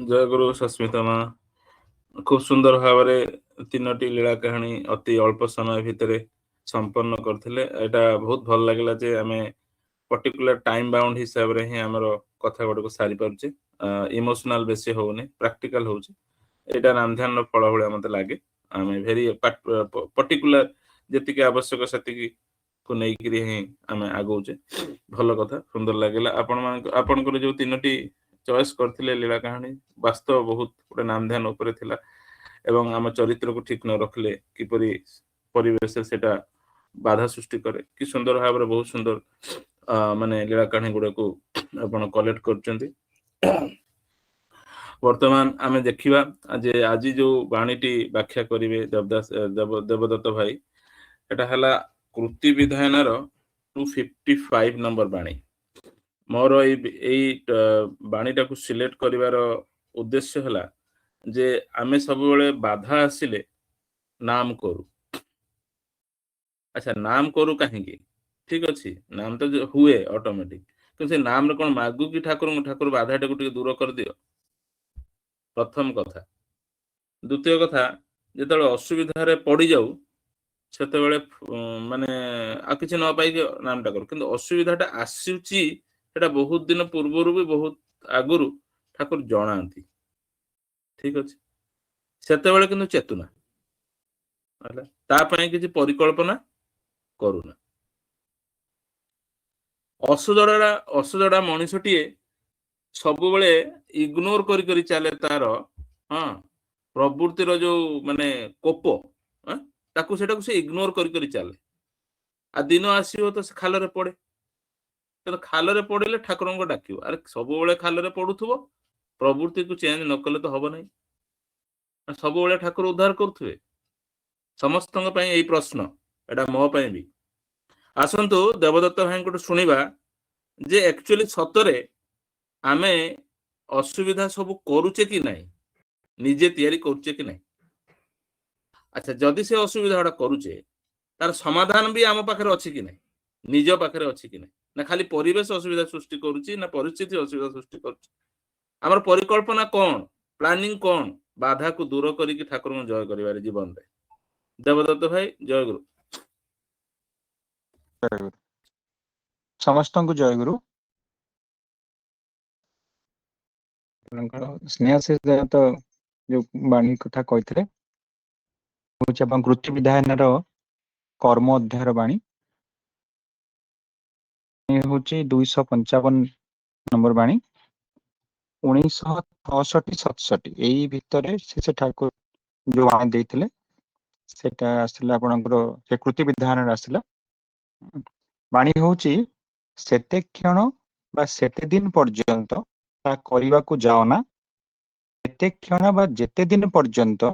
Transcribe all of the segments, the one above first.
ଜୟଗୁରୁ ସସ୍ମିତା ମା ଖୁବ ସୁନ୍ଦର ଭାବରେ ତିନୋଟି ଲୀଳା କାହାଣୀ ଅତି ଅଳ୍ପ ସମୟ ଭିତରେ ସମ୍ପନ୍ନ କରିଥିଲେ। ଏଇଟା ବହୁତ ଭଲ ଲାଗିଲା ଯେ ଆମେ ପର୍ଟିକୁଲାର ଟାଇମ ବାଉଣ୍ଡ ହିସାବରେ ହିଁ ଆମର କଥା ଗୁଡିକୁ ସାରି ପାରୁଛେ। ଇମୋସନାଲ ବେଶୀ ହଉନି, ପ୍ରାକ୍ଟିକାଲ ହଉଛି। ଏଇଟା ରାମଧ୍ୟାନର ଫଳ ଭଳିଆ ମତେ ଲାଗେ। ଆମେ ଭେରି ପର୍ଟିକୁଲାର ଯେତିକି ଆବଶ୍ୟକ ସେତିକି କୁ ନେଇକିରି ହିଁ ଆମେ ଆଗଉଛେ। ଭଲ କଥା, ସୁନ୍ଦର ଲାଗିଲା। ଆପଣଙ୍କର ଯୋଉ ତିନୋଟି ଚଏସ୍ କରିଥିଲେ ଲୀଳା କାହାଣୀ ବାସ୍ତବ ବହୁତ ଗୋଟେ ନାମଧ୍ୟାନ ଉପରେ ଥିଲା। ଏବଂ ଆମ ଚରିତ୍ରକୁ ଠିକ ନ ରଖିଲେ କିପରି ପରିବେଶରେ ସେଟା ବାଧା ସୃଷ୍ଟି କରେ। କି ସୁନ୍ଦର ଭାବରେ ବହୁତ ସୁନ୍ଦର ମାନେ ଲୀଳା କାହାଣୀ ଗୁଡାକୁ ଆପଣ କଲେକ୍ଟ କରୁଛନ୍ତି। ବର୍ତ୍ତମାନ ଆମେ ଦେଖିବା ଯେ ଆଜି ଯୋଉ ବାଣୀଟି ବ୍ୟାଖ୍ୟା କରିବେ ଦେବଦତ୍ତ ଭାଇ, ଏଟା ହେଲା କୃତି ବିଧାନର 255 ନମ୍ବର ବାଣୀ। ମୋର ଏଇ ବାଣୀଟାକୁ ସିଲେକ୍ଟ କରିବାର ଉଦ୍ଦେଶ୍ୟ ହେଲା ଯେ ଆମେ ସବୁବେଳେ ବାଧା ଆସିଲେ ନାମ କରୁ। ଆଚ୍ଛା, ନାମ କରୁ କାହିଁକି? ଠିକ ଅଛି, ନାମ ତ ହୁଏ ଅଟୋମେଟିକ, କିନ୍ତୁ ସେ ନାମରେ କଣ ମାଗୁ କି ଠାକୁରଙ୍କୁ ଠାକୁର ବାଧାଟାକୁ ଟିକେ ଦୂର କରିଦିଅ? ପ୍ରଥମ କଥା। ଦ୍ୱିତୀୟ କଥା, ଯେତେବେଳେ ଅସୁବିଧାରେ ପଡିଯାଉ ସେତେବେଳେ ମାନେ ଆଉ କିଛି ନ ପାଇକି ନାମଟା କରୁ, କିନ୍ତୁ ଅସୁବିଧାଟା ଆସୁଛି ସେଟା ବହୁତ ଦିନ ପୂର୍ବରୁ ବି ବହୁତ ଆଗରୁ ଠାକୁର ଜଣାନ୍ତି। ଠିକ ଅଛି, ସେତେବେଳେ କିନ୍ତୁ ଚେତୁନା ହେଲା, ତା ପାଇଁ କିଛି ପରିକଳ୍ପନା କରୁନା। ଅସଜଡା ମଣିଷଟିଏ ସବୁବେଳେ ଇଗ୍ନୋର କରି କରି ଚାଲେ ତାର ହଁ ପ୍ରବୃତ୍ତିର ଯୋଉ ମାନେ କୋପ, ସେଟାକୁ ସେ ଇଗ୍ନୋର କରି କରି ଚାଲେ। ଆଉ ଦିନ ଆସିବ ତ ସେ ଖାଲରେ ପଡେ। କିନ୍ତୁ ଖାଲରେ ପଡିଲେ ଠାକୁରଙ୍କୁ ଡାକିବ। ଆରେ ସବୁବେଳେ ଖାଲରେ ପଡୁଥିବ, ପ୍ରବୃତ୍ତିକୁ ଚେଞ୍ଜ ନ କଲେ ତ ହବ ନାହିଁ। ସବୁବେଳେ ଠାକୁର ଉଦ୍ଧାର କରୁଥିବେ? ସମସ୍ତଙ୍କ ପାଇଁ ଏଇ ପ୍ରଶ୍ନ, ଏଟା ମୋ ପାଇଁ ବି। ଆସନ୍ତୁ ଦେବଦତ୍ତ ଭାଇଙ୍କଠୁ ଶୁଣିବା ଯେ ଆକ୍ଚୁଆଲି ସତରେ ଆମେ ଅସୁବିଧା ସବୁ କରୁଛେ କି ନାହିଁ, ନିଜେ ତିଆରି କରୁଛେ କି ନାହିଁ। ଆଚ୍ଛା, ଯଦି ସେ ଅସୁବିଧା ଗୁଡା କରୁଛେ ତାର ସମାଧାନ ବି ଆମ ପାଖରେ ଅଛି କି ନାହିଁ, ନିଜ ପାଖରେ ଅଛି କି ନାହିଁ? ନା ଖାଲି ପରିବେଶ ଅସୁବିଧା ସୃଷ୍ଟି କରୁଛି, ନା ପରିସ୍ଥିତି ଅସୁବିଧା ସୃଷ୍ଟି କରୁଛି? ଆମର ପରିକଳ୍ପନା କଣ, ପ୍ଲାନିଂ କଣ ବାଧାକୁ ଦୂର କରିକି ଠାକୁରଙ୍କୁ ଜୟ କରିବାରେ ଜୀବନରେ? ଦେବଦତ୍ତ ଭାଇ, ଜୟଗୁରୁ। ସମସ୍ତଙ୍କୁ ଜୟଗୁରୁ। ସ୍ନେହ ତ ଯୋଉ ବାଣୀ କଥା କହିଥିଲେ ହଉଛି ଆପଣ କୃତି ବିଧାନର କର୍ମ ଅଧ୍ୟାୟର ବାଣୀ। ହଉଛି 255 ନମ୍ବର ବାଣୀ। 1966-67 ଏଇ ଭିତରେ ସେ ଠାକୁର ଯୋଉ ବାଣୀ ଦେଇଥିଲେ ସେଟା ଆସିଲା ଆପଣଙ୍କର ସେ କୃତି ବିଧାନରେ ଆସିଲା। ବାଣୀ ହଉଛି, ସେତେ କ୍ଷଣ ବା ସେତେ ଦିନ ପର୍ଯ୍ୟନ୍ତ ତା କରିବାକୁ ଯାଅ ନା, ସେତେ କ୍ଷଣ ବା ଯେତେ ଦିନ ପର୍ଯ୍ୟନ୍ତ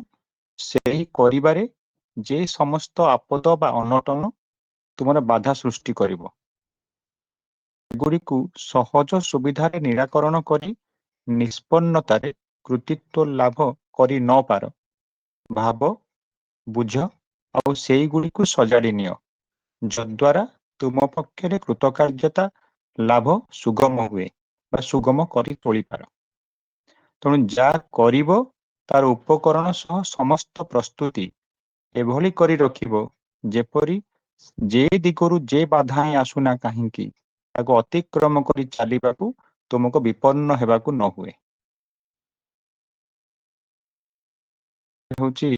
ସେହି କରିବାରେ ଯେ ସମସ୍ତ ଆପଦ ବା ଅନଟନ ତୁମର ବାଧା ସୃଷ୍ଟି କରିବ, ଏଗୁଡ଼ିକୁ ସହଜ ସୁବିଧାରେ ନିରାକରଣ କରି ନିଷ୍ପନ୍ନତାରେ କୃତିତ୍ୱ ଲାଭ କରି ନ ପାର, ଭାବ ବୁଝ ଆଉ ସେଇଗୁଡ଼ିକୁ ସଜାଡ଼ି ନିଅ, ଯଦ୍ୱାରା ତୁମ ପକ୍ଷରେ କୃତକାର୍ଯ୍ୟତା ଲାଭ ସୁଗମ ହୁଏ ବା ସୁଗମ କରି ତୋଳିପାର। ତେଣୁ ଯାହା କରିବ ତାର ଉପକରଣ ସହ ସମସ୍ତ ପ୍ରସ୍ତୁତି ଏଭଳି କରି ରଖିବ ଯେପରି ଯେ ଦିଗରୁ ଯେ ବାଧା ହିଁ ଆସୁନା କାହିଁକି ତାକୁ ଅତିକ୍ରମ କରି ଚାଲିବାକୁ ତୁମକୁ ବିପନ୍ନ ହେବାକୁ ନ ହୁଏ। ହଉଛି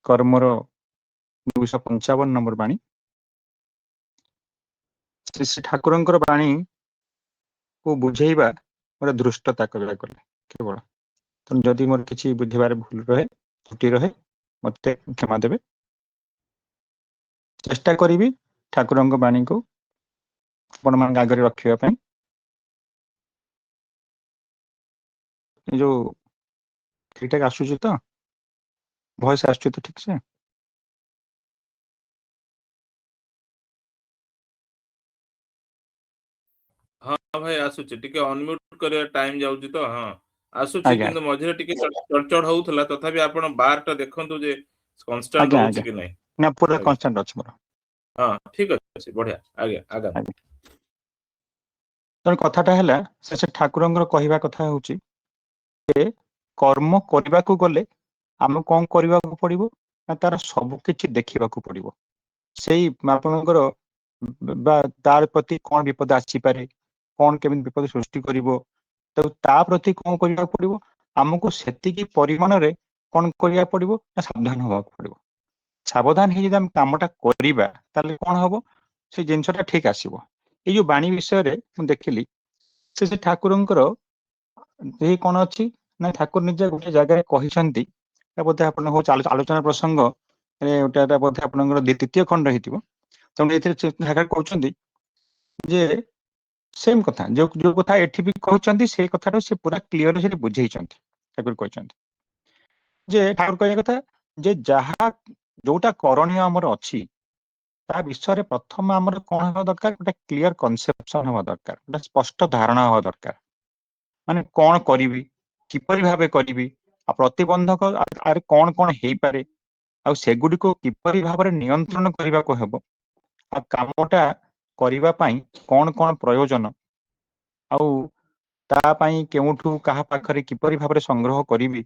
କର୍ମର 255 ନମ୍ବର ବାଣୀ। ଶ୍ରୀ ଠାକୁରଙ୍କର ବାଣୀ କୁ ବୁଝେଇବା ଗୋଟେ ଦୃଷ୍ଟତା କହିବାକୁ ଗଲେ କେବଳ। ତେଣୁ ଯଦି ମୋର କିଛି ବୁଝିବାରେ ଭୁଲ ରହେ, ତ୍ରୁଟି ରହେ, ମତେ କ୍ଷମା ଦେବେ। ଚେଷ୍ଟା କରିବି ଠାକୁରଙ୍କ ବାଣୀକୁ ଆପଣମାନଙ୍କ ଆଗରେ ରଖିବା ପାଇଁ। ଏ ଯୋଉ ଠିକଠାକ ଆସୁଛି ତ, ଭଏସ ଆସୁଛି ତ ଠିକ ସେ? ହଁ ଭାଇ ଆସୁଛି, ଟିକେ ଅନମ୍ୟୁଟ କରିବା ଟାଇମ ଯାଉଛି ତ। ହଁ ଆସୁଛି, ଆଜ୍ଞା କିନ୍ତୁ ମଝିରେ ଟିକେ ଚଡଚଡ ହଉଥିଲା। ତଥାପି ଆପଣ ବାର ଟା ଦେଖନ୍ତୁ ଯେ କନଷ୍ଟାଣ୍ଟ ଆଜ୍ଞା ରହୁଛି ଆଜ୍ଞା କି ନାହିଁ। ନା ପୁରା ଆଜ୍ଞା, କନଷ୍ଟାଣ୍ଟ ଅଛି ମୋର। ହଁ ଠିକ ଅଛି, ବଢିଆ। ଆଜ୍ଞା, ଆଗାନ୍ତୁ। ଆଜ୍ଞା। ତେଣୁ କଥାଟା ହେଲା ସେ ଠାକୁରଙ୍କର କହିବା କଥା ହଉଛି କର୍ମ କରିବାକୁ ଗଲେ ଆମକୁ କଣ କରିବାକୁ ପଡିବ ନା ତାର ସବୁ କିଛି ଦେଖିବାକୁ ପଡିବ। ସେଇ ଆପଣଙ୍କର ବା ତାର ପ୍ରତି କଣ ବିପଦ ଆସିପାରେ, କଣ କେମିତି ବିପଦ ସୃଷ୍ଟି କରିବ, ତ ତା ପ୍ରତି କଣ କରିବାକୁ ପଡିବ, ଆମକୁ ସେତିକି ପରିମାଣରେ କଣ କରିବାକୁ ପଡିବ ନା ସାବଧାନ ହବାକୁ ପଡିବ। ସାବଧାନ ହେଇ ଯଦି ଆମେ କାମଟା କରିବା ତାହେଲେ କଣ ହବ, ସେ ଜିନିଷଟା ଠିକ ଆସିବ। ଏଇ ଯୋଉ ବାଣୀ ବିଷୟରେ ମୁଁ ଦେଖିଲି, ସେ ଠାକୁରଙ୍କର ଏହି କଣ ଅଛି ନା ଠାକୁର ନିଜେ ଗୋଟେ ଜାଗାରେ କହିଛନ୍ତି, ବୋଧେ ଆପଣଙ୍କ ଆଲୋଚନା ପ୍ରସଙ୍ଗ ଏଟା ବୋଧେ ଆପଣଙ୍କର ଦ୍ୱିତୀୟ ଖଣ୍ଡ ହେଇଥିବ। ତେଣୁ ଏଥିରେ ଠାକୁର କହୁଛନ୍ତି ଯେ ସେମ କଥା ଯୋଉ କଥା ଏଠି ବି କହିଛନ୍ତି, ସେଇ କଥାଟା ସେ ପୁରା କ୍ଲିୟର ସେଠି ବୁଝେଇଛନ୍ତି। ଠାକୁର କହିଛନ୍ତି ଯେ ଠାକୁର କହିବା କଥା ଯେ ଯାହା ଯୋଉଟା କରଣୀୟ ଆମର ଅଛି ତା ବିଷୟରେ ପ୍ରଥମ ଆମର କଣ ହେବା ଦରକାର, ଗୋଟେ କ୍ଲିୟର କନସେପସନ ହେବା ଦରକାର, ଗୋଟେ ସ୍ପଷ୍ଟ ଧାରଣା ହେବା ଦରକାର। ମାନେ କଣ କରିବି, କିପରି ଭାବେ କରିବି, ଆଉ ପ୍ରତିବନ୍ଧକ ଆରେ କଣ କଣ ହେଇପାରେ, ଆଉ ସେଗୁଡିକୁ କିପରି ଭାବରେ ନିୟନ୍ତ୍ରଣ କରିବାକୁ ହେବ, ଆଉ କାମଟା କରିବା ପାଇଁ କଣ କଣ ପ୍ରୟୋଜନ, ଆଉ ତା ପାଇଁ କେଉଁଠୁ କାହା ପାଖରେ କିପରି ଭାବରେ ସଂଗ୍ରହ କରିବି,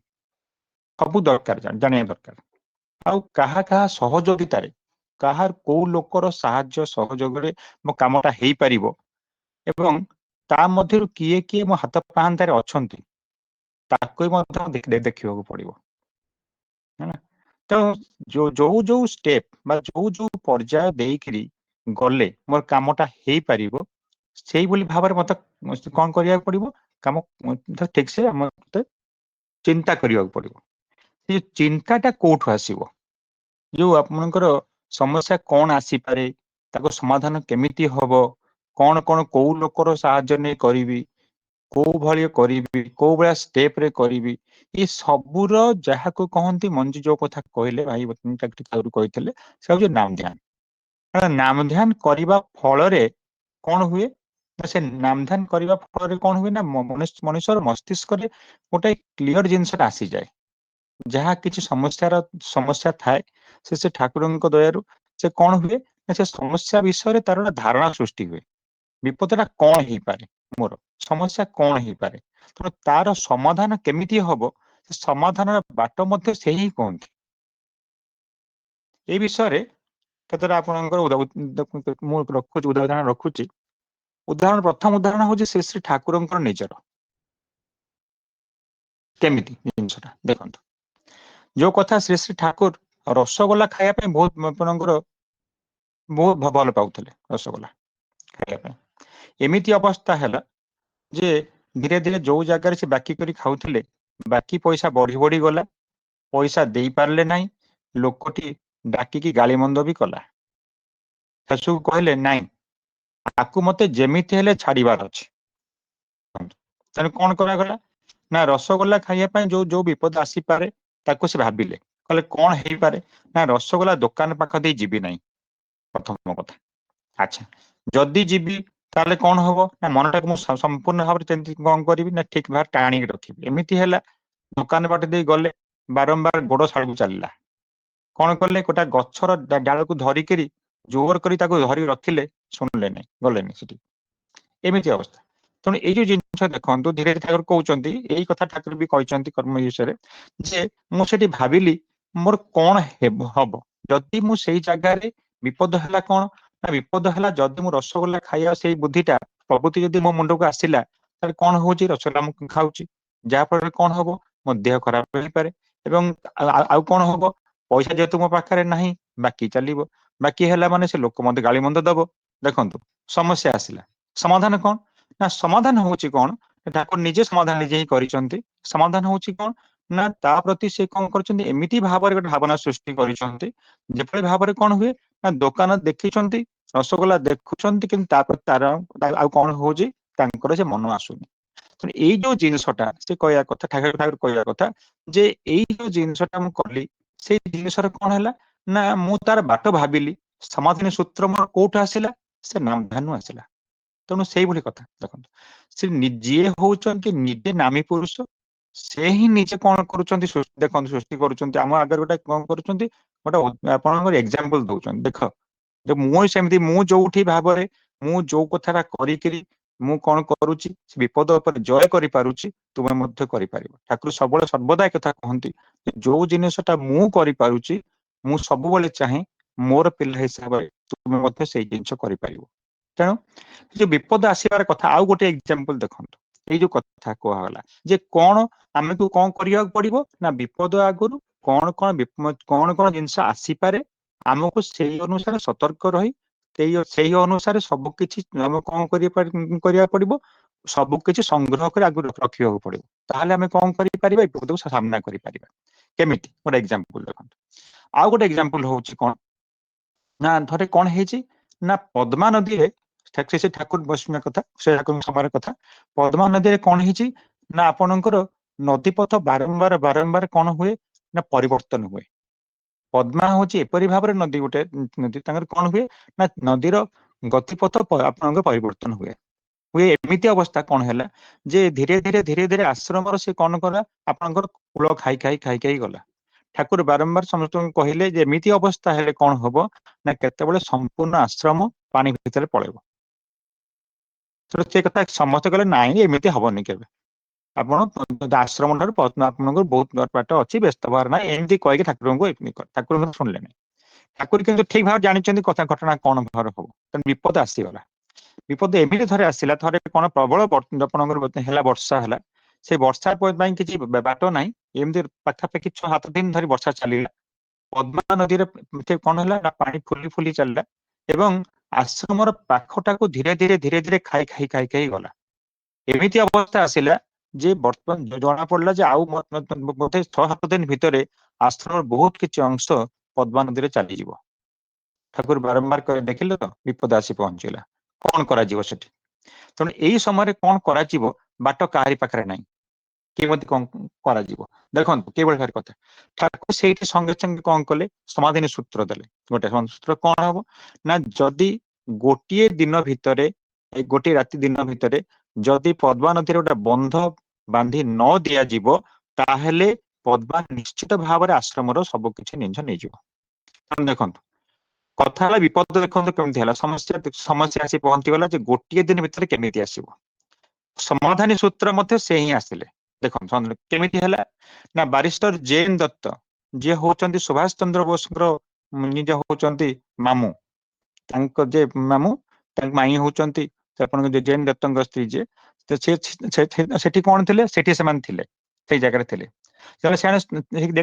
ସବୁ ଦରକାର ଜାଣିବା ଦରକାର। ଆଉ କାହା କାହା ସହଯୋଗିତାରେ, କାହାର କୋଉ ଲୋକର ସାହାଯ୍ୟ ସହଯୋଗରେ ମୋ କାମଟା ହେଇପାରିବ, ଏବଂ ତା ମଧ୍ୟରୁ କିଏ କିଏ ମୋ ହାତ ପାହାନ୍ତାରେ ଅଛନ୍ତି ତାକୁ ମଧ୍ୟ ଦେଖିବାକୁ ପଡିବ। ତେଣୁ ଯୋଉ ଯୋଉ ଷ୍ଟେପ ବା ଯୋଉ ଯୋଉ ପର୍ଯ୍ୟାୟ ଦେଇକିରି ଗଲେ ମୋର କାମଟା ହେଇପାରିବ, ସେଇଭଳି ଭାବରେ ମତେ କଣ କରିବାକୁ ପଡିବ, କାମ ଠିକ ସେ ମତେ ଚିନ୍ତା କରିବାକୁ ପଡିବ। ସେ ଚିନ୍ତାଟା କୋଉଠୁ ଆସିବ, ଯୋଉ ଆପଣଙ୍କର ସମସ୍ୟା କଣ ଆସିପାରେ, ତାକୁ ସମାଧାନ କେମିତି ହବ, କଣ କଣ କୋଉ ଲୋକର ସାହାଯ୍ୟ ନେଇ କରିବି, କୋଉ ଭଳି କରିବି, କୋଉ ଭଳିଆ ଷ୍ଟେପ ରେ କରିବି, ଏ ସବୁର ଯାହାକୁ କହନ୍ତି ମଞ୍ଜି, ଯୋଉ କଥା କହିଲେ ଭାଇ କହିଥିଲେ, ସେ ହଉଛି ନାମ ଧ୍ୟାନ। ନାମ ଧ୍ୟାନ କରିବା ଫଳରେ କଣ ହୁଏ ନା, ସେ ନାମ ଧ୍ୟାନ କରିବା ଫଳରେ କଣ ହୁଏ ନା, ମଣିଷର ମସ୍ତିଷ୍କରେ ଗୋଟେ କ୍ଲିୟର ଜିନିଷଟା ଆସିଯାଏ। ଯାହା କିଛି ସମସ୍ୟା ଥାଏ, ସେ ଠାକୁରଙ୍କ ଦୟାରୁ ସେ କଣ ହୁଏ ନା, ସେ ସମସ୍ୟା ବିଷୟରେ ତାର ଗୋଟେ ଧାରଣା ସୃଷ୍ଟି ହୁଏ। ବିପଦଟା କଣ ହେଇପାରେ, ମୋର ସମସ୍ୟା କଣ ହେଇପାରେ, ତେଣୁ ତାର ସମାଧାନ କେମିତି ହବ, ସେ ସମାଧାନର ବାଟ ମଧ୍ୟ ସେ ହିଁ କୁହନ୍ତି। এই ବିଷୟରେ କେତେଟା ଆପଣଙ୍କର ମୁଁ ରଖୁଛି ଉଦାହରଣ ରଖୁଛି। ପ୍ରଥମ ଉଦାହରଣ ହଉଛି ଶ୍ରୀ ଠାକୁରଙ୍କର ନିଜର। କେମିତି ଜିନିଷଟା ଦେଖନ୍ତୁ, ଯୋଉ କଥା ଶ୍ରୀ ଠାକୁର ରସଗୋଲା ଖାଇବା ପାଇଁ ବହୁତ ଆପଣଙ୍କର ବହୁତ ଭଲ ପାଉଥିଲେ, ରସଗୋଲା ଖାଇବା ପାଇଁ। ଏମିତି ଅବସ୍ଥା ହେଲା ଯେ ଧୀରେ ଧୀରେ ଯୋଉ ଜାଗାରେ ସେ ବାକି କରି ଖାଉଥିଲେ, ବାକି ପଇସା ବଢି ବଢି ଗଲା, ପଇସା ଦେଇ ପାରିଲେ ନାହିଁ, ଲୋକଟି ଡାକିକି ଗାଳିମନ୍ଦ ବି କଲା। ଶେଷକୁ କହିଲେ ନାଇଁ, ଆକୁ ମତେ ଯେମିତି ହେଲେ ଛାଡିବାର ଅଛି। ତେଣୁ କଣ କରାଗଲା ନା, ରସଗୋଲା ଖାଇବା ପାଇଁ ଯୋଉ ଯୋଉ ବିପଦ ଆସିପାରେ ତାକୁ ସେ ଭାବିଲେ, କହିଲେ କଣ ହେଇପାରେ ନା, ରସଗୋଲା ଦୋକାନ ପାଖ ଦେଇ ଯିବି ନାହିଁ ପ୍ରଥମ କଥା। ଆଚ୍ଛା, ଯଦି ଯିବି ତାହେଲେ କଣ ହବ ନା, ମନଟାକୁ ମୁଁ ସମ୍ପୂର୍ଣ୍ଣ ଭାବରେ କଣ କରିବି ନା, ଠିକ ଭାବରେ ଟାଣିକି ରଖିବି। ଏମିତି ହେଲା, ଦୋକାନ ବାଟ ଦେଇ ଗଲେ ବାରମ୍ବାର ଗୋଡ ସାଳକୁ ଚାଲିଲା। କଣ କଲେ, ଗୋଟେ ଗଛର ଡାଳକୁ ଧରିକିରି ଜୋର କରି ତାକୁ ଧରି ରଖିଲେ, ଶୁଣିଲେ ନାହିଁ, ଗଲେନି ସେଠି। ଏମିତି ଅବସ୍ଥା। ତେଣୁ ଏଇ ଯୋଉ ଜିନିଷ ଦେଖନ୍ତୁ, ଧୀରେ ଧୀରେ ଠାକୁର କହୁଛନ୍ତି, ଏଇ କଥା ଠାକୁର ବି କହିଛନ୍ତି କର୍ମ ବିଷୟରେ, ଯେ ମୁଁ ସେଠି ଭାବିଲି ମୋର କଣ ହବ ଯଦି ମୁଁ ସେଇ ଜାଗାରେ, ବିପଦ ହେଲା କଣ ନା, ବିପଦ ହେଲା ଯଦି ମୁଁ ରସଗୋଲା ଖାଇବା ସେଇ ବୁଦ୍ଧିଟା ପ୍ରଭୃତି ଯଦି ମୋ ମୁଣ୍ଡକୁ ଆସିଲା, ତାହେଲେ କଣ ହଉଛି, ରସଗୋଲା ମୁଁ ଖାଉଛି, ଯାହା ଫଳରେ କଣ ହବ, ମୋ ଦେହ ଖରାପ ହେଇପାରେ। ଏବଂ ଆଉ କଣ ହବ, ପଇସା ଯେହେତୁ ମୋ ପାଖରେ ନାହିଁ, ବାକି ଚାଲିବ। ବାକି ହେଲା ମାନେ ସେ ଲୋକ ମତେ ଗାଳି ମନ୍ଦ ଦବ। ଦେଖନ୍ତୁ ସମସ୍ୟା ଆସିଲା, ସମାଧାନ କଣ ନା, ସମାଧାନ ହଉଛି କଣ, ଠାକୁର ନିଜେ ସମାଧାନ ନିଜେ ହିଁ କରିଛନ୍ତି। ସମାଧାନ ହଉଛି କଣ ନା, ତା ପ୍ରତି ସେ କଣ କରିଛନ୍ତି, ଏମିତି ଭାବରେ ଗୋଟେ ଭାବନା ସୃଷ୍ଟି କରିଛନ୍ତି, ଯେଭଳି ଭାବରେ କଣ ହୁଏ ନା, ଦୋକାନ ଦେଖିଛନ୍ତି, ରସଗୋଲା ଦେଖୁଛନ୍ତି, କିନ୍ତୁ ତାପରେ ତାର ଆଉ କଣ ହଉଛି, ତାଙ୍କର ସେ ମନ ଆସୁନି। ଏଇ ଯୋଉ ଜିନିଷଟା ସେ କହିବା କଥା, ଠାକୁର କହିବା କଥା ଯେ ଏଇ ଯୋଉ ଜିନିଷଟା ମୁଁ କଲି, ସେଇ ଜିନିଷରେ କଣ ହେଲା ନା, ମୁଁ ତାର ବାଟ ଭାବିଲି, ସମାଧାନ ସୂତ୍ର ମୋର କୋଉଠୁ ଆସିଲା, ସେ ନାମ ଧ୍ୟାନରୁ ଆସିଲା। ତେଣୁ ସେଇଭଳି କଥା ଦେଖନ୍ତୁ, ସେ ଯିଏ ହଉଛନ୍ତି ନିଜେ ନାମୀ ପୁରୁଷ, ସେ ହିଁ ନିଜେ କଣ କରୁଛନ୍ତି, ଦେଖନ୍ତୁ ସୃଷ୍ଟି କରୁଛନ୍ତି ଆମ ଆଗରେ, ଗୋଟେ କଣ କରୁଛନ୍ତି, ଗୋଟେ ଆପଣଙ୍କର ଏକ୍ସାମ୍ପଲ ଦଉଛନ୍ତି। ଦେଖ, ମୁଁ ସେମିତି, ମୁଁ ଯୋଉଠି ଭାବରେ, ମୁଁ ଯୋଉ କଥାଟା କରିକିରି ମୁଁ କଣ କରୁଛି ସେ ବିପଦ ଉପରେ ଜୟ କରିପାରୁଛି, ତୁମେ ମଧ୍ୟ କରିପାରିବ। ଠାକୁର ସବୁବେଳେ ସର୍ବଦା ଏ କଥା କହନ୍ତି ଯେ ଯୋଉ ଜିନିଷଟା ମୁଁ କରିପାରୁଛି, ମୁଁ ସବୁବେଳେ ଚାହେଁ ମୋର ପିଲା ହିସାବରେ ତୁମେ ମଧ୍ୟ ସେଇ ଜିନିଷ କରିପାରିବ। ତେଣୁ ଯୋଉ ବିପଦ ଆସିବାର କଥା, ଆଉ ଗୋଟେ ଏକ୍ସାମ୍ପଲ ଦେଖନ୍ତୁ। ଏଇ ଯୋଉ କଥା କୁହାଗଲା ଯେ କଣ ଆମକୁ କଣ କରିବାକୁ ପଡିବ ନା ବିପଦ ଆଗରୁ କଣ କଣ କଣ କଣ ଜିନିଷ ଆସିପାରେ, ଆମକୁ ସେଇ ଅନୁସାରେ ସତର୍କ ରହି ସେଇ ଅନୁସାରେ ସବୁ କିଛି ଆମେ କଣ କରିବାକୁ ପଡିବ, ସବୁ କିଛି ସଂଗ୍ରହ କରି ଆଗରୁ ରଖିବାକୁ ପଡିବ। ତାହେଲେ ଆମେ କଣ କରିପାରିବା, ଏ ବିପଦକୁ ସାମ୍ନା କରିପାରିବା। କେମିତି? ଗୋଟେ ଏକ୍ସାମ୍ପଲ ଦେଖନ୍ତୁ। ଆଉ ଗୋଟେ ଏକ୍ସାମ୍ପଲ ହଉଛି କଣ ନା, ଥରେ କଣ ହେଇଛି ନା ପଦ୍ମା ନଦୀରେ, ସେ ଠାକୁର ବୈଷ୍ଣବ କଥା, ସେ ଠାକୁରଙ୍କ ସମୟର କଥା, ପଦ୍ମା ନଦୀରେ କଣ ହେଇଛି ନା ଆପଣଙ୍କର ନଦୀପଥ ବାରମ୍ବାର ବାରମ୍ବାର କଣ ହୁଏ ନା ପରିବର୍ତ୍ତନ ହୁଏ। ପଦ୍ମା ହଉଛି ଏପରି ଭାବରେ ନଦୀ, ଗୋଟେ ନଦୀ, ତାଙ୍କର କଣ ହୁଏ ନା ନଦୀର ଗତିପଥ ଆପଣଙ୍କ ପରିବର୍ତ୍ତନ ହୁଏ। ଏମିତି ଅବସ୍ଥା କଣ ହେଲା ଯେ ଧୀରେ ଧୀରେ ଧୀରେ ଧୀରେ ଆଶ୍ରମର ସେ କଣ କଲା, ଆପଣଙ୍କର କୂଳ ଖାଇ ଖାଇ ଖାଇ ଖାଇ ଗଲା। ଠାକୁର ବାରମ୍ବାର ସମସ୍ତଙ୍କୁ କହିଲେ ଯେ ଏମିତି ଅବସ୍ଥା ହେଲେ କଣ ହବ ନା କେତେବେଳେ ସମ୍ପୂର୍ଣ୍ଣ ଆଶ୍ରମ ପାଣି ଭିତରେ ପଳେଇବ। ସେ କଥା ସମସ୍ତେ କହିଲେ ନାଇଁ ଏମିତି ହବନି କେବେ, ଆପଣ ଆଶ୍ରମ ଠାରୁ ଆପଣଙ୍କର ବହୁତ ବାଟ ଅଛି, ବ୍ୟସ୍ତ ହବାର ନାହିଁ, ଏମିତି କହିକି ଠାକୁରଙ୍କୁ ଠାକୁରଙ୍କୁ ଶୁଣିଲେନି। ଠାକୁର କିନ୍ତୁ ଠିକ ଭାବରେ ଜାଣିଛନ୍ତି କଥା ଘଟଣା କଣ ଭାବରେ ହବ, ତେଣୁ ବିପଦ ଆସିଗଲା। ବିପଦ ଏମିତି ଥରେ ଆସିଲା, ଥରେ କଣ ପ୍ରବଳ ଆପଣଙ୍କର ହେଲା, ବର୍ଷା ହେଲା। ସେ ବର୍ଷା ପାଇଁ କିଛି ବାଟ ନାହିଁ, ଏମିତି ପାଖାପାଖି 6-7 ଦିନ ଧରି ବର୍ଷା ଚାଲିଲା। ପଦ୍ମା ନଦୀରେ କଣ ହେଲା ନା ପାଣି ଫୁଲି ଫୁଲି ଚାଲିଲା ଏବଂ ଆଶ୍ରମର ପାଖଟାକୁ ଧୀରେ ଧୀରେ ଧୀରେ ଧୀରେ ଖାଇ ଖାଇ ଖାଇ ଖାଇ ଗଲା। ଏମିତି ଅବସ୍ଥା ଆସିଲା ଯେ ବର୍ତ୍ତମାନ ଜଣା ପଡିଲା ଯେ ଆଉ ବୋଧେ 6-7 ଦିନ ଭିତରେ ଆଶ୍ରମର ବହୁତ କିଛି ଅଂଶ ପଦ୍ମା ନଦୀରେ ଚାଲିଯିବ। ଠାକୁର ବାରମ୍ବାର କରି ଦେଖିଲେ ତ ବିପଦ ଆସି ପହଞ୍ଚିଲା। କଣ କରାଯିବ ସେଠି? ତେଣୁ ଏଇ ସମୟରେ କଣ କରାଯିବ, ବାଟ କାହାରି ପାଖରେ ନାହିଁ, କେମିତି କଣ କରାଯିବ? ଦେଖନ୍ତୁ କିଭଳି ଭାରି କଥା। ଠାକୁର ସେଇଠି ସଙ୍ଗେ ସଙ୍ଗେ କଣ କଲେ, ସମାଧାନୀ ସୂତ୍ର ଦେଲେ। ଗୋଟେ ସୂତ୍ର କଣ ହବ ନା, ଯଦି ଗୋଟିଏ ଦିନ ଭିତରେ, ଗୋଟିଏ ରାତି ଦିନ ଭିତରେ ଯଦି ପଦ୍ମା ନଦୀରେ ଗୋଟେ ବନ୍ଧ ବାନ୍ଧି ନ ଦିଆଯିବ, ତାହେଲେ ପଦ୍ମା ନିଶ୍ଚିତ ଭାବରେ ଆଶ୍ରମର ସବୁ କିଛି ଜିନିଷ ନେଇଯିବ। ଦେଖନ୍ତୁ କଥା ହେଲା, ବିପଦ ଦେଖନ୍ତୁ କେମିତି ହେଲା, ସମସ୍ୟା ଆସି ପହଞ୍ଚିଗଲା ଯେ ଗୋଟିଏ ଦିନ ଭିତରେ କେମିତି ଆସିବ। ସମାଧାନୀ ସୂତ୍ର ମଧ୍ୟ ସେ ହିଁ ଆସିଲେ। ଦେଖନ୍ତୁ କେମିତି ହେଲା ନା, ବାରିଷ୍ଟର ଜେଏନ୍ ଦତ୍ତ, ଯିଏ ହଉଛନ୍ତି ସୁଭାଷ ଚନ୍ଦ୍ର ବୋଷଙ୍କର ନିଜ ହଉଛନ୍ତି ମାମୁଁ, ତାଙ୍କ ଯେ ମାମୁଁ, ତାଙ୍କ ମାଇଁ ହଉଛନ୍ତି ଆପଣଙ୍କ ଜେଏନ୍ ଦତ୍ତଙ୍କ ସ୍ତ୍ରୀ ଯିଏ, ସେଠି କଣ ଥିଲେ, ସେଠି ସେମାନେ ଥିଲେ, ସେଇ ଜାଗାରେ ଥିଲେ।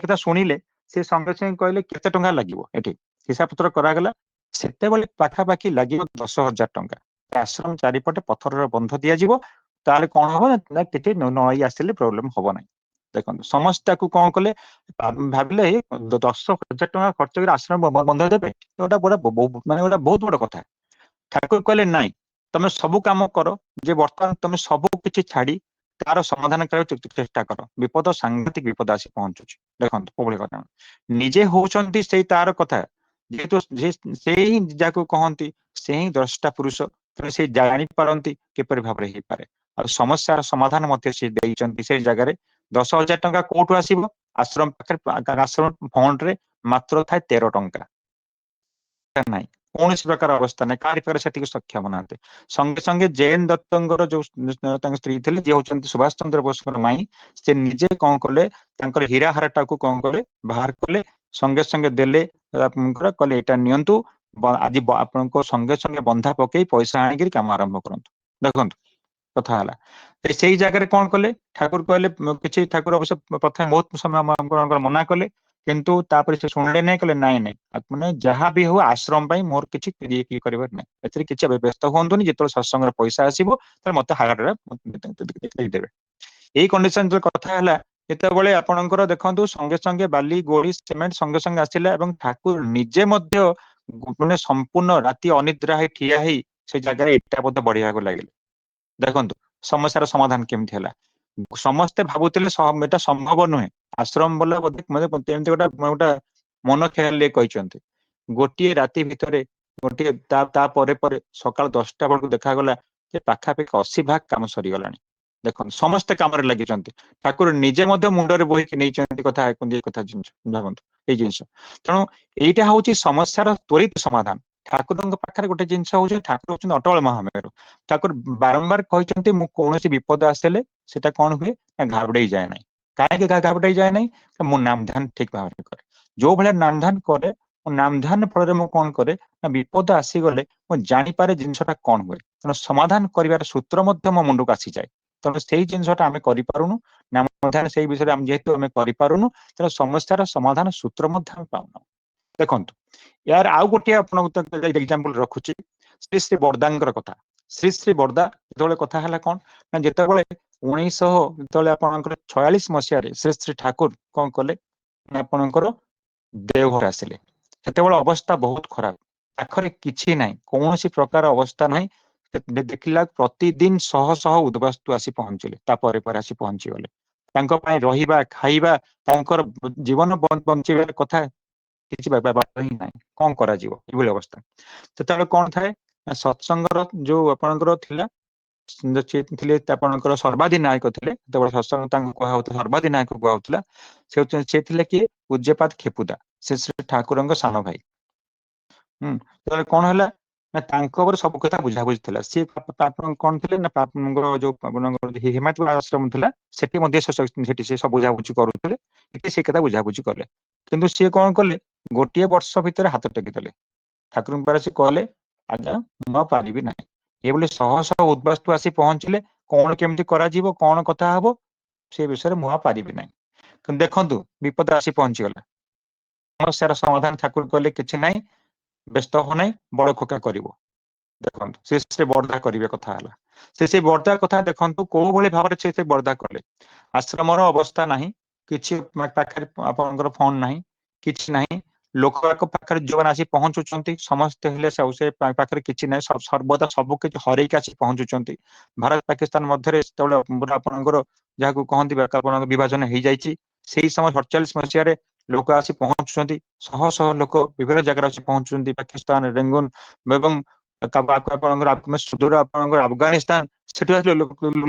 କଥା ଶୁଣିଲେ ସେ ସଙ୍ଗେ ସଙ୍ଗେ କହିଲେ କେତେ ଟଙ୍କା ଲାଗିବ ଏଠି। ହିସାବ ପତ୍ର କରାଗଲା, ସେତେବେଳେ ପାଖାପାଖି ଲାଗିବ 10,000 ଟଙ୍କା। ଆଶ୍ରମ ଚାରିପଟେ ପଥରର ବନ୍ଧ ଦିଆଯିବ, ତାହେଲେ କଣ ହବ ନା କିଛି ନଈ ଆସିଲେ ପ୍ରୋବ୍ଲେମ ହବ ନାହିଁ। ଦେଖନ୍ତୁ ସମସ୍ତେ ତାକୁ କଣ କଲେ, ଭାବିଲେ 10,000 ଟଙ୍କା ଖର୍ଚ୍ଚ କରି ଆଶ୍ରମ ବନ୍ଧ ଦେବେ, ମାନେ ଗୋଟେ ବହୁତ ବଡ କଥା। ଠାକୁର କହିଲେ ନାଇଁ, ତମେ ସବୁ କାମ କର, ଯେ ବର୍ତ୍ତମାନ ତମେ ସବୁ କିଛି ଛାଡି ତାର ସମାଧାନ କରିବାକୁ ଚେଷ୍ଟା କର। ବିପଦ, ସାଂଘାତିକ ବିପଦ ଆସି ପହଞ୍ଚୁଛି। ଦେଖନ୍ତୁ କୋଭଳି କଥା, ନିଜେ ହଉଛନ୍ତି ସେଇ ତାର କଥା, ଯେହେତୁ ସେଇ ଯାହାକୁ କହନ୍ତି ସେ ହିଁ ଦ୍ରଷ୍ଟା ପୁରୁଷ, ତେଣୁ ସେ ଜାଣିପାରନ୍ତି କିପରି ଭାବରେ ହେଇପାରେ। ଆଉ ସମସ୍ୟାର ସମାଧାନ ମଧ୍ୟ ସେ ଦେଇଛନ୍ତି ସେଇ ଜାଗାରେ। 10,000 ଟଙ୍କା କୋଉଠୁ ଆସିବ? ଆଶ୍ରମ ପାଖରେ, ଆଶ୍ରମ ଫଣ୍ଡ ରେ ମାତ୍ର ଥାଏ 13 ଟଙ୍କା। ନାହିଁ, କୌଣସି ପ୍ରକାର ଅବସ୍ଥା ନାହିଁ, କାହାରି ପାଖରେ ସେତିକି ସକ୍ଷମ ନାହାନ୍ତି। ସଙ୍ଗେ ସଙ୍ଗେ ଜେଏନ୍ ଦତ୍ତଙ୍କର ଯୋଉ ତାଙ୍କ ସ୍ତ୍ରୀ ଥିଲେ, ଯିଏ ହଉଛନ୍ତି ସୁଭାଷ ଚନ୍ଦ୍ର ବୋଷଙ୍କର ମାଇଁ, ସେ ନିଜେ କଣ କଲେ, ତାଙ୍କର ହୀରା ହାରଟାକୁ କଣ କଲେ, ବାହାର କଲେ, ସଙ୍ଗେ ସଙ୍ଗେ ଦେଲେ, କହିଲେ ଏଇଟା ନିଅନ୍ତୁ, ଆଜି ଆପଣଙ୍କ ସଙ୍ଗେ ସଙ୍ଗେ ବନ୍ଧା ପକେଇ ପଇସା ଆଣିକିରି କାମ ଆରମ୍ଭ କରନ୍ତୁ। ଦେଖନ୍ତୁ କଥା ହେଲା, ସେଇ ଜାଗାରେ କଣ କଲେ, ଠାକୁର କହିଲେ କିଛି, ଠାକୁର ଅବଶ୍ୟ ପ୍ରଥମେ ବହୁତ ସମୟ ମନା କଲେ, କିନ୍ତୁ ତାପରେ ସେ ଶୁଣିଲେ ନାହିଁ, କହିଲେ ନାଇଁ ନାଇଁ, ମାନେ ଯାହା ବି ହଉ ଆଶ୍ରମ ପାଇଁ ମୋର କିଛି ଇଏ କରିବାର ନାହିଁ, ଏଥିରେ କିଛି ବ୍ୟସ୍ତ ହୁଅନ୍ତୁନି, ଯେତେବେଳେ ସତ୍ସଙ୍ଗର ପଇସା ଆସିବ ତାହେଲେ ମତେ ହାରଟା ଦେଇଦେବେ। ଏଇ କଣ୍ଡିସନ କଥା ହେଲା। ଯେତେବେଳେ ଆପଣଙ୍କର ଦେଖନ୍ତୁ ସଙ୍ଗେ ସଙ୍ଗେ ବାଲି, ଗୋଡି, ସିମେଣ୍ଟ ସଙ୍ଗେ ସଙ୍ଗେ ଆସିଲା ଏବଂ ଠାକୁର ନିଜେ ମଧ୍ୟ ମାନେ ସମ୍ପୂର୍ଣ୍ଣ ରାତି ଅନିଦ୍ରା ହେଇ ଠିଆ ହେଇ ସେ ଜାଗାରେ ଇଟା ବୋଧେ ବଢିବାକୁ ଲାଗିଲେ। ଦେଖନ୍ତୁ ସମସ୍ୟାର ସମାଧାନ କେମିତି ହେଲା। ସମସ୍ତେ ଭାବୁଥିଲେ ଏଟା ସମ୍ଭବ ନୁହେଁ, ଆଶ୍ରମ ବୋଲେ ବୋଧେ ଏମିତି ଗୋଟେ ମନ ଖେୟାଲ କହିଛନ୍ତି। ଗୋଟିଏ ରାତି ଭିତରେ, ଗୋଟିଏ ତା ପରେ ପରେ ସକାଳ 10ଟା ବେଳକୁ ଦେଖାଗଲା ଯେ ପାଖାପାଖି 80% କାମ ସରିଗଲାଣି। ଦେଖନ୍ତୁ ସମସ୍ତେ କାମରେ ଲାଗିଛନ୍ତି, ଠାକୁର ନିଜେ ମଧ୍ୟ ମୁଣ୍ଡରେ ବୋହିକି ନେଇଛନ୍ତି କଥା, ଜିନିଷ ଭାବନ୍ତୁ ଏଇ ଜିନିଷ। ତେଣୁ ଏଇଟା ହଉଛି ସମସ୍ୟାର ତ୍ୱରିତ ସମାଧାନ। ଠାକୁରଙ୍କ ପାଖରେ ଗୋଟେ ଜିନିଷ ହଉଛି ଠାକୁର ହଉଛନ୍ତି ଅଟଳ ମହାମେରୁ। ଠାକୁର ବାରମ୍ବାର କହିଛନ୍ତି ମୁଁ କୌଣସି ବିପଦ ଆସିଲେ ସେଟା କଣ ହୁଏ ନା ଘାବଡେଇ ଯାଏ ନାହିଁ। କାହିଁକି ଘାବଡେଇ ଯାଏ ନାହିଁ? ମୁଁ ନାମ ଧ୍ୟାନ ଠିକ ଭାବରେ କରେ। ଯୋଉ ଭଳିଆ ନାମ ଧ୍ୟାନ କରେ, ନାମ ଧ୍ୟାନ ଫଳରେ ମୁଁ କଣ କରେ ନା ବିପଦ ଆସିଗଲେ ମୁଁ ଜାଣିପାରେ ଜିନିଷଟା କଣ ହୁଏ। ତେଣୁ ସମାଧାନ କରିବାର ସୂତ୍ର ମଧ୍ୟ ମୋ ମୁଣ୍ଡକୁ ଆସିଯାଏ। ତେଣୁ ସେଇ ଜିନିଷଟା ଆମେ କରିପାରୁନୁ। ନାମ ଧ୍ୟାନ ସେଇ ବିଷୟରେ ଆମେ ଯେହେତୁ ଆମେ କରିପାରୁନୁ, ତେଣୁ ସମସ୍ୟାର ସମାଧାନ ସୂତ୍ର ମଧ୍ୟ ଆମେ ପାଉନୁ। ଦେଖନ୍ତୁ ୟାର ଆଉ ଗୋଟିଏ ଆପଣଙ୍କୁ ଏକ୍ସାମ୍ପଲ ରଖୁଛି ଶ୍ରୀ ଶ୍ରୀ ବର୍ଦାଙ୍କର କଥା। ଶ୍ରୀ ଶ୍ରୀ ବର୍ଦା ଯେତେବେଳେ କଥା ହେଲା କଣ ନା ଯେତେବେଳେ 1900 ଯେତେବେଳେ ଆପଣଙ୍କର 46 ମସିହାରେ ଶ୍ରୀ ଶ୍ରୀ ଠାକୁର କଣ କଲେ ନା ଆପଣଙ୍କର ଦେଓଘର ଆସିଲେ। ସେତେବେଳେ ଅବସ୍ଥା ବହୁତ ଖରାପ, ପାଖରେ କିଛି ନାହିଁ, କୌଣସି ପ୍ରକାର ଅବସ୍ଥା ନାହିଁ। ଦେଖିଲା ପ୍ରତିଦିନ ଶହ ଶହ ଉଦ୍ବାସ୍ତୁ ଆସି ପହଞ୍ଚିଲେ, ତାପରେ ପରେ ଆସି ପହଞ୍ଚିଗଲେ। ତାଙ୍କ ପାଇଁ ରହିବା ଖାଇବା ତାଙ୍କର ଜୀବନ ବଞ୍ଚିବାର କଥା କିଛି ବାଟ ହିଁ ନାହିଁ। କଣ କରାଯିବ ଏଭଳି ଅବସ୍ଥା? ସେତେବେଳେ କଣ ଥାଏ ନା ସତ୍ସଙ୍ଗର ଯୋଉ ଆପଣଙ୍କର ଥିଲା ଥିଲେ ଆପଣଙ୍କର ସର୍ବାଧିନାୟକ ଥିଲେ। ଯେତେବେଳେ ସତ୍ସଙ୍ଗ ତାଙ୍କୁ କୁହାହଉଥିଲା ସର୍ବାଧିନାୟକ କୁହାହଉଥିଲା, ସେ ଥିଲେ କିଏ? ପୂଜ୍ୟପାଦ ଖେପୁଦା, ସେ ଶ୍ରୀ ଠାକୁରଙ୍କ ସାନ ଭାଇ। ସେତେବେଳେ କଣ ହେଲା ନା ତାଙ୍କ ଉପରେ ସବୁ କଥା ବୁଝାବୁଝି ଥିଲା। ସିଏ କଣ ଥିଲେ ନା ଆପଣଙ୍କର ଯୋଉ ଆପଣଙ୍କର ହିମାଚଳ ଆଶ୍ରମ ଥିଲା ସେଠି ମଧ୍ୟ ସେଠି ସେ ସବୁ ବୁଝାବୁଝି କରୁଥିଲେ। ଏଠି ସେ କଥା ବୁଝାବୁଝି କଲେ। କିନ୍ତୁ ସିଏ କଣ କଲେ ଗୋଟିଏ ବର୍ଷ ଭିତରେ ହାତ ଟେକିଦେଲେ ଠାକୁରଙ୍କ ପାଖରେ। ସେ କହିଲେ ଆଜ୍ଞା ମୁଁ ଆଉ ପାରିବି ନାହିଁ। ଏଭଳି ଶହ ଶହ ଉଦ୍ବାସ୍ତୁ ଆସି ପହଞ୍ଚିଲେ, କଣ କେମିତି କରାଯିବ, କଣ କଥା ହବ ସେ ବିଷୟରେ ମୁଁ ଆଉ ପାରିବି ନାହିଁ। କିନ୍ତୁ ଦେଖନ୍ତୁ ବିପଦ ଆସି ପହଞ୍ଚିଗଲା। ସମସ୍ୟାର ସମାଧାନ ଠାକୁର କହିଲେ କିଛି ନାହିଁ, ବ୍ୟସ୍ତ ହବ ନାହିଁ, ବଡ ଖୋକା କରିବ। ଦେଖନ୍ତୁ ସେ ବର୍ଦ୍ଧା କରିବେ କଥା ହେଲା। ସେ ବର୍ଦ୍ଧା କଥା ଦେଖନ୍ତୁ କୋଉ ଭଳି ଭାବରେ ସେ ବର୍ଦ୍ଧା କଲେ। ଆଶ୍ରମର ଅବସ୍ଥା ନାହିଁ, କିଛି ପାଖରେ ଆପଣଙ୍କର ଫୋନ ନାହିଁ, କିଛି ନାହିଁ। ଲୋକଙ୍କ ପାଖରେ ଯୋଉମାନେ ଆସି ପହଞ୍ଚୁଛନ୍ତି ସମସ୍ତେ ହେଲେ ସେ ପାଖରେ କିଛି ନାହିଁ, ସର୍ବଦା ସବୁ କିଛି ହରେଇକି ଆସି ପହଞ୍ଚୁଛନ୍ତି। ଭାରତ ପାକିସ୍ତାନ ମଧ୍ୟରେ ସେତେବେଳେ ଆପଣଙ୍କର ଯାହାକୁ କହନ୍ତି ଆପଣଙ୍କ ବିଭାଜନ ହେଇଯାଇଛି। ସେଇ ସମୟ 47 ମସିହାରେ ଲୋକ ଆସି ପହଞ୍ଚୁଛନ୍ତି, ଶହ ଶହ ଲୋକ ବିଭିନ୍ନ ଜାଗାରେ ଆସି ପହଞ୍ଚୁଛନ୍ତି। ପାକିସ୍ତାନ ରେଙ୍ଗୁନ ଏବଂ ଆପଣଙ୍କର ସୁଦୂର ଆପଣଙ୍କର ଆଫଗାନିସ୍ତାନ ସେଠୁ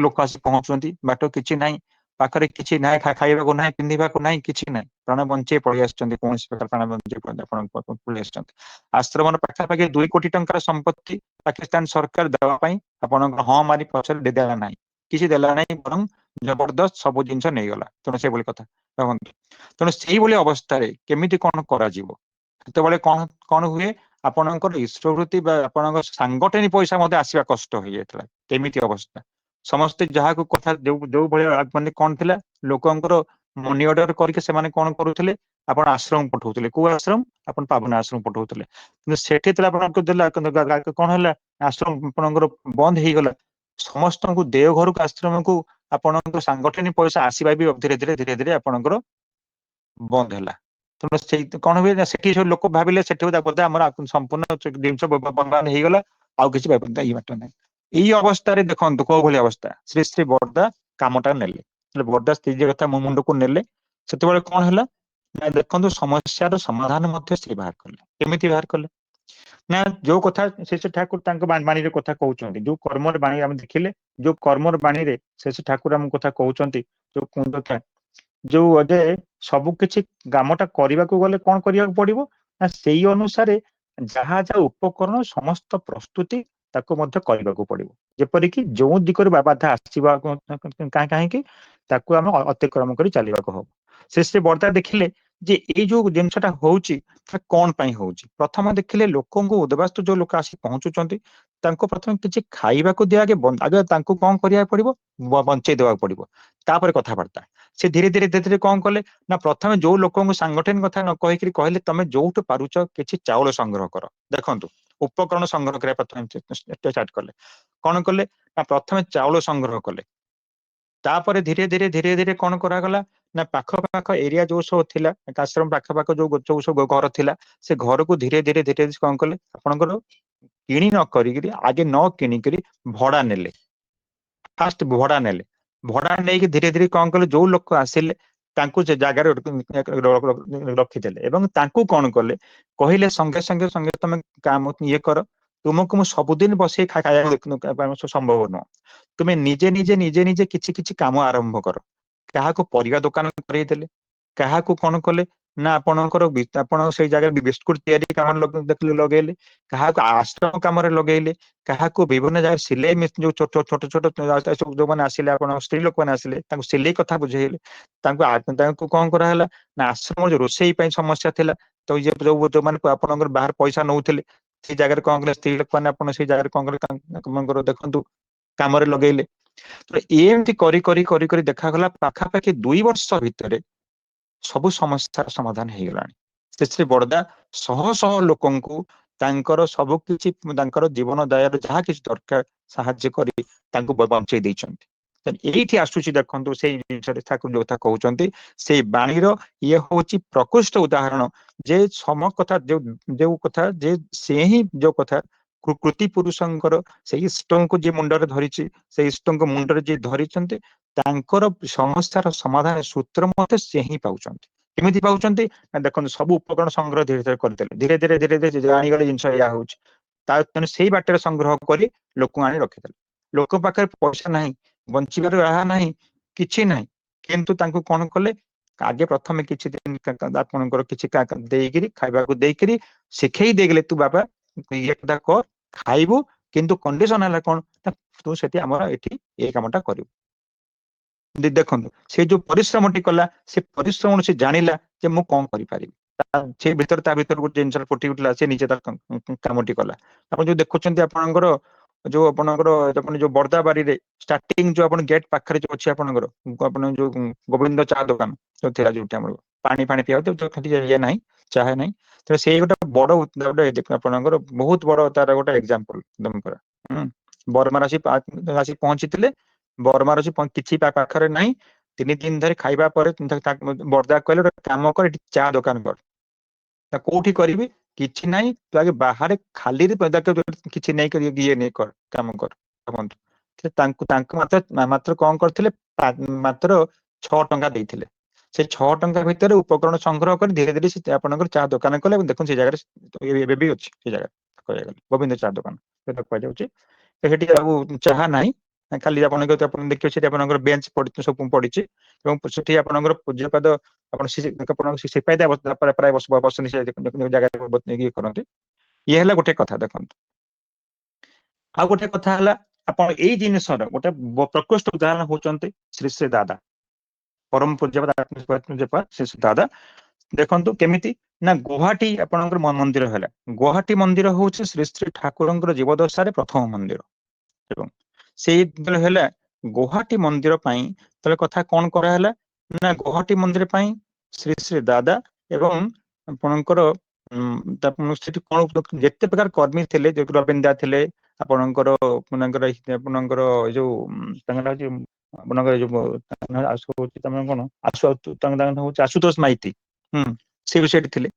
ଲୋକ ଆସି ପହଞ୍ଚୁଛନ୍ତି। ବାଟ କିଛି ନାହିଁ, ପାଖରେ କିଛି ନାହିଁ, ଖାଇବାକୁ ନାହିଁ, ପିନ୍ଧିବାକୁ ନାହିଁ, କିଛି ନାହିଁ। ପ୍ରାଣ ବଞ୍ଚେଇ ପଳେଇ ଆସିଛନ୍ତି, କୌଣସି ପ୍ରକାର ପ୍ରାଣ ବଞ୍ଚେଇ ପଳେଇ ଆସିଛନ୍ତି। ଆଶ୍ରମର ପାଖାପାଖି 2 କୋଟି ଟଙ୍କାର ସମ୍ପତ୍ତି ପାକିସ୍ତାନ ସରକାର ଦେବା ପାଇଁ ଆପଣଙ୍କର ହଁ ମାରି ପଛରେ ଦେଲା ନାହିଁ, କିଛି ଦେଲା ନାହିଁ, ବରଂ ଜବରଦସ୍ତ ସବୁ ଜିନିଷ ନେଇଗଲା। ତେଣୁ ସେଇଭଳି କଥା ଭାବନ୍ତୁ। ତେଣୁ ସେଇଭଳି ଅବସ୍ଥାରେ କେମିତି କଣ କରାଯିବ? ସେତେବେଳେ କଣ କଣ ହୁଏ ଆପଣଙ୍କର ଈଶ୍ୱରବୃତ୍ତି ବା ଆପଣଙ୍କ ସାଙ୍ଗଠନିକ ପଇସା ମଧ୍ୟ ଆସିବା କଷ୍ଟ ହେଇଯାଇଥିଲା। କେମିତି ଅବସ୍ଥା? ସମସ୍ତେ ଯାହାକୁ କଥା ଯୋଉ ଭଳିଆ ମାନେ କଣ ଥିଲା ଲୋକଙ୍କର ମନି ଅର୍ଡର କରିକି ସେମାନେ କଣ କରୁଥିଲେ ଆପଣ ଆଶ୍ରମ ପଠଉଥିଲେ। କୋଉ ଆଶ୍ରମ? ଆପଣ ପାବନ ଆଶ୍ରମ ପଠଉଥିଲେ। କିନ୍ତୁ ସେଠି ଆପଣଙ୍କୁ ଦେଲା କଣ ହେଲା ଆଶ୍ରମ ଆପଣଙ୍କର ବନ୍ଦ ହେଇଗଲା। ସମସ୍ତଙ୍କୁ ଦେଓଘରକୁ ଆଶ୍ରମକୁ ଆପଣଙ୍କ ସାଙ୍ଗଠନିକ ପଇସା ଆସିବା ବି ଧୀରେ ଧୀରେ ଧୀରେ ଧୀରେ ଆପଣଙ୍କର ବନ୍ଦ ହେଲା। ତେଣୁ ସେଇ କଣ ହୁଏ ନା ସେଠି ସବୁ ଲୋକ ଭାବିଲେ ସେଠି ବୋଧେ ଆମର ସମ୍ପୂର୍ଣ୍ଣ ଜିନିଷ ବନ୍ଦ ହେଇଗଲା, ଆଉ କିଛି ଏଇ ବାଟ ନାହିଁ। ଏଇ ଅବସ୍ଥାରେ ଦେଖନ୍ତୁ କୋଉ ଭଳି ଅବସ୍ଥା ଶ୍ରୀ ଶ୍ରୀ ବର୍ଦ୍ଦା କାମଟା ନେଲେ। ବର୍ଦ୍ଦା ସ୍ତ୍ରୀ କଥା ମୋ ମୁଣ୍ଡକୁ ନେଲେ। ସେତେବେଳେ କଣ ହେଲା ନା ଦେଖନ୍ତୁ ସମସ୍ୟାର ସମାଧାନ ମଧ୍ୟ ସେ ବାହାର କଲେ। କେମିତି ବାହାର କଲେ ନା ଯୋଉ କଥା ସେ ଠାକୁର ତାଙ୍କ ବାଣୀର କଥା କହୁଛନ୍ତି, ଯୋଉ କର୍ମର ବାଣୀ ଆମେ ଦେଖିଲେ, ଯୋଉ କର୍ମର ବାଣୀରେ ସେ ଠାକୁର ଆମ କଥା କହୁଛନ୍ତି, ଯୋଉ କଥା ଯୋଉ ଏବେ ସବୁ କିଛି କାମଟା କରିବାକୁ ଗଲେ କଣ କରିବାକୁ ପଡିବ ନା ସେଇ ଅନୁସାରେ ଯାହା ଯାହା ଉପକରଣ ସମସ୍ତ ପ୍ରସ୍ତୁତି ତାକୁ ମଧ୍ୟ କରିବାକୁ ପଡିବ। ଯେପରିକି ଯୋଉ ଦିଗରୁ ବାଧା ଆସିବା କାହିଁକି ତାକୁ ଆମେ ଅତିକ୍ରମ କରି ଚାଲିବାକୁ ହବ। ସେ ବର୍ଦ୍ଦା ଦେଖିଲେ ଯେ ଏଇ ଯୋଉ ଜିନିଷଟା ହଉଛି କଣ ପାଇଁ ହଉଛି। ପ୍ରଥମ ଦେଖିଲେ ଲୋକଙ୍କୁ ଉଦ୍ବାସ୍ତୁ ଯୋଉ ଲୋକ ଆସି ପହଞ୍ଚୁଛନ୍ତି ତାଙ୍କୁ ପ୍ରଥମେ କିଛି ଖାଇବାକୁ ଦିଆ ଆଗେ ତାଙ୍କୁ କଣ କରିବାକୁ ପଡିବ ବଞ୍ଚେଇ ଦେବାକୁ ପଡିବ, ତାପରେ କଥାବାର୍ତ୍ତା। ସେ ଧୀରେ ଧୀରେ ଧୀରେ ଧୀରେ କଣ କଲେ ନା ପ୍ରଥମେ ଯୋଉ ଲୋକଙ୍କୁ ସାଙ୍ଗଠନିକ କଥା ନ କହିକିରି କହିଲେ ତମେ ଯୋଉଠୁ ପାରୁଛ କିଛି ଚାଉଳ ସଂଗ୍ରହ କର। ଦେଖନ୍ତୁ ଉପକରଣ ସଂଗ୍ରହ କରିବା ପ୍ରଥମେ ଷ୍ଟାର୍ଟ କଲେ। କଣ କଲେ ନା ପ୍ରଥମେ ଚାଉଳ ସଂଗ୍ରହ କଲେ। ତାପରେ ଧୀରେ ଧୀରେ ଧୀରେ ଧୀରେ କଣ କରାଗଲା ନା ପାଖ ପାଖ ଏରିଆ ଯୋଉ ସବୁ ଥିଲା ଆଶ୍ରମ ପାଖ ପାଖ ଯୋଉ ସବୁ ଘର ଥିଲା ସେ ଘରକୁ ଧୀରେ ଧୀରେ ଧୀରେ କଣ କଲେ ଆପଣଙ୍କର କିଣି ନ କରିକିରି ଆଗେ ନ କିଣିକିରି ଭଡା ନେଲେ। ଫାଷ୍ଟ ଭଡା ନେଲେ। ଭଡା ନେଇକି ଧୀରେ ଧୀରେ କଣ କଲେ ଯୋଉ ଲୋକ ଆସିଲେ ତାଙ୍କୁ ସେ ଜାଗାରେ ରଖିଦେଲେ ଏବଂ ତାଙ୍କୁ କଣ କଲେ କହିଲେ ସଙ୍ଗେ ସଙ୍ଗେ ସଙ୍ଗେ ତମେ କାମ ଇଏ କର, ତୁମକୁ ମୁଁ ସବୁଦିନ ବସେଇ ଖାଇବା ସମ୍ଭବ ନୁହଁ। ତୁମେ ନିଜେ ନିଜେ ନିଜେ ନିଜେ କିଛି କିଛି କାମ ଆରମ୍ଭ କର। କାହାକୁ ପରିବା ଦୋକାନ କରେଇ ଦେଲେ, କାହାକୁ କଣ କଲେ ନା ଆପଣଙ୍କର ଆପଣ ସେଇ ଜାଗାରେ ବିସ୍କୁଟ ତିଆରି କାମରେ ଲଗେଇଲେ, କାହାକୁ ଆଶ୍ରମ କାମରେ ଲଗେଇଲେ, କାହାକୁ ବିଭିନ୍ନ ଜାଗାରେ ସିଲେଇ ଯୋଉ ଛୋଟ ଛୋଟ ଛୋଟ ସବୁ ଯୋଉମାନେ ଆସିଲେ, ଆପଣ ସ୍ତ୍ରୀ ଲୋକମାନେ ଆସିଲେ ତାଙ୍କୁ ସିଲେଇ କଥା ବୁଝେଇଲେ, ତାଙ୍କୁ କଣ କରାହେଲା ନା ଆଶ୍ରମ ଯୋଉ ରୋଷେଇ ପାଇଁ ସମସ୍ୟା ଥିଲା, ତ ଯୋଉମାନେ ଆପଣଙ୍କର ବାହାର ପଇସା ନଉଥିଲେ ସେଇ ଜାଗାରେ କଣ କଲେ, ସ୍ତ୍ରୀ ଲୋକମାନେ ଆପଣ ସେଇ ଜାଗାରେ କଣ କଲେ, ଆପଣଙ୍କର ଦେଖନ୍ତୁ କାମରେ ଲଗେଇଲେ। ତ ଏମିତି କରି କରି କରି କରି ଦେଖାଗଲା ପାଖାପାଖି 2 ବର୍ଷ ଭିତରେ ସବୁ ସମସ୍ୟାର ସମାଧାନ ହେଇଗଲାଣି। ଶ୍ରୀ ବଡଦା ଶହ ଶହ ଲୋକଙ୍କୁ ତାଙ୍କର ସବୁ କିଛି, ତାଙ୍କର ଜୀବନ ଦୟାର ଯାହା କିଛି ଦରକାର ସାହାଯ୍ୟ କରି ତାଙ୍କୁ ବଞ୍ଚେଇ ଦେଇଛନ୍ତି। ଏଇଠି ଆସୁଛି ଦେଖନ୍ତୁ ସେଇ ଜିନିଷରେ ଠାକୁର ଯୋଉ କଥା କହୁଛନ୍ତି, ସେଇ ବାଣୀର ଇଏ ହଉଛି ପ୍ରକୃଷ୍ଟ ଉଦାହରଣ ଯେ କଥା ଯୋଉ କଥା ଯେ ସେ ହିଁ ଯୋଉ କଥା କୃତି ପୁରୁଷଙ୍କର ସେଇ ଇଷ୍ଟଙ୍କୁ ଯିଏ ମୁଣ୍ଡରେ ଧରିଛି, ସେଇ ଇଷ୍ଟଙ୍କ ମୁଣ୍ଡରେ ଯିଏ ଧରିଛନ୍ତି, ତାଙ୍କର ସମସ୍ୟାର ସମାଧାନ ସୂତ୍ର ମଧ୍ୟ ସେ ହିଁ ପାଉଛନ୍ତି। କେମିତି ପାଉଛନ୍ତି ନା ଦେଖନ୍ତୁ, ସବୁ ଉପକରଣ ସଂଗ୍ରହ ଧୀରେ ଧୀରେ କରିଦେଲେ, ଧୀରେ ଧୀରେ ଧୀରେ ଧୀରେ ଜାଣିଗଲେ ଜିନିଷ ଏଇଆ ହଉଛି, ତେଣୁ ସେଇ ବାଟରେ ସଂଗ୍ରହ କରି ଲୋକଙ୍କୁ ଆଣି ରଖିଦେଲେ। ଲୋକ ପାଖରେ ପଇସା ନାହିଁ, ବଞ୍ଚିବାର ରାହା ନାହିଁ, କିଛି ନାହିଁ, କିନ୍ତୁ ତାଙ୍କୁ କଣ କଲେ, ଆଗେ ପ୍ରଥମେ କିଛି ଦିନ ଆପଣଙ୍କର କିଛି ଦେଇକିରି, ଖାଇବାକୁ ଦେଇକିରି ଶିଖେଇ ଦେଇଗଲେ, ତୁ ବାବା ଇଏଟା କର, ଖାଇବୁ, କିନ୍ତୁ କଣ୍ଡିସନ ହେଲା କଣ ନା ତୁ ସେଠି ଆମର ଏଠି ଏଇ କାମଟା କରିବୁ। ଦେଖନ୍ତୁ ସେ ଯୋଉ ପରିଶ୍ରମଟି କଲା, ସେ ପରିଶ୍ରମ ସେ ଜାଣିଲା ଯେ ମୁଁ କଣ କରିପାରିବି, ସେ ଭିତରେ ତା ଭିତରେ ଗୋଟେ ଜିନିଷ ଫୁଟି ଉଠିଲା, ସେ ନିଜେ ତାର କାମଟି କଲା। ଆପଣ ଯୋଉ ଦେଖୁଛନ୍ତି ଆପଣଙ୍କର ଯୋଉ ବର୍ଦା ବାରିରେ ଷ୍ଟାର୍ଟିଂ ଯୋଉ ଆପଣ ଗେଟ୍ ପାଖରେ ଯୋଉ ଅଛି ଆପଣଙ୍କର, ଆପଣ ଯୋଉ ଗୋବିନ୍ଦ ଚା ଦୋକାନ ଯୋଉ ଥିଲା, ଯୋଉଠି ଆମର ପାଣି ପିଆଉ ଇଏ ନାହିଁ, ଚାହା ନାହିଁ, ତ ସେଇ ଗୋଟେ ବଡ ଆପଣଙ୍କର ବହୁତ ବଡ ତାର ଗୋଟେ ଏକ୍ସାମ୍ପଲ ପୁରା। ବରମାର ଆସି ପହଞ୍ଚିଥିଲେ, ବରମାର କିଛି ପାଖରେ ନାହିଁ, 3 ଦିନ ଧରି ଖାଇବା ପରେ ବର୍ଦା କହିଲେ ଗୋଟେ କାମ କର, ଏଠି ଚା ଦୋକାନ କର। କୋଉଠି କରିବି, କିଛି ନାହିଁ, ତୁ ଆଗେ ବାହାରେ ଖାଲିରେ କିଛି ନେଇକରି ଇଏ ନେଇ କର, କାମ କର। ତାଙ୍କୁ ମାତ୍ର କଣ କରିଥିଲେ, ମାତ୍ର 6 ଟଙ୍କା ଦେଇଥିଲେ। ସେ 6 ଟଙ୍କା ଭିତରେ ଉପକରଣ ସଂଗ୍ରହ କରି ଧୀରେ ଧୀରେ ସେ ଆପଣଙ୍କର ଚା ଦୋକାନ କଲେ, ଏବଂ ଦେଖନ୍ତୁ ସେ ଜାଗାରେ ଏବେ ବି ଅଛି, ସେ ଜାଗାରେ କହିବାକୁ ଗଲେ ଗୋବିନ୍ଦ ଚା ଦୋକାନ କୁହାଯାଉଛି। ସେଠି ଆଉ ଚାହା ନାହିଁ, ଖାଲି ଆପଣ ଦେଖିବେ ସେଠି ଆପଣଙ୍କର ବେଞ୍ଚ ସବୁ ପଡିଛି, ଏବଂ ସେଠି ଆପଣଙ୍କର ପୂଜ୍ୟପାଦ ସିପାଇ ପ୍ରାୟ ବସନ୍ତି ଜାଗାରେ ଇଏ କରନ୍ତି। ଇଏ ହେଲା ଗୋଟେ କଥା। ଦେଖନ୍ତୁ ଆଉ ଗୋଟେ କଥା ହେଲା, ଆପଣ ଏଇ ଜିନିଷର ଗୋଟେ ପ୍ରକୃଷ୍ଟ ଉଦାହରଣ ହଉଛନ୍ତି ଶ୍ରୀ ଶ୍ରୀ ଦାଦା, ପରମ ପୂଜ୍ୟପାଦ ଶ୍ରୀ ଶ୍ରୀ ଦାଦା। ଦେଖନ୍ତୁ କେମିତି ନା ଗୁହାଟୀ ଆପଣଙ୍କର ମନ୍ଦିର ହେଲା, ଗୁହାଟୀ ମନ୍ଦିର ହଉଛି ଶ୍ରୀ ଶ୍ରୀ ଠାକୁରଙ୍କର ଜୀବଦଶାରେ ପ୍ରଥମ ମନ୍ଦିର, ଏବଂ ସେଇ ଯେତେବେଳେ ହେଲା ଗୁହାଟୀ ମନ୍ଦିର ପାଇଁ ତାହେଲେ କଥା କଣ କରାହେଲା ନା, ଗୁହାଟୀ ମନ୍ଦିର ପାଇଁ ଶ୍ରୀ ଶ୍ରୀ ଦାଦା ଏବଂ ଆପଣଙ୍କର ସେଠି କଣ ଯେତେ ପ୍ରକାର କର୍ମୀ ଥିଲେ, ଯୋଉ ରବୀନ୍ଦ୍ର ଥିଲେ, ଆପଣଙ୍କର ଆପଣଙ୍କର ଏ ଯୋଉ ତାଙ୍କ ହଉଛି ଆପଣଙ୍କର ଏ ଯୋଉ ତମେ କଣ ତାଙ୍କ ହଉଛି ଆଶୁତୋଷ ମାଇତି, ସେ ବି ସେଠି ଥିଲେ।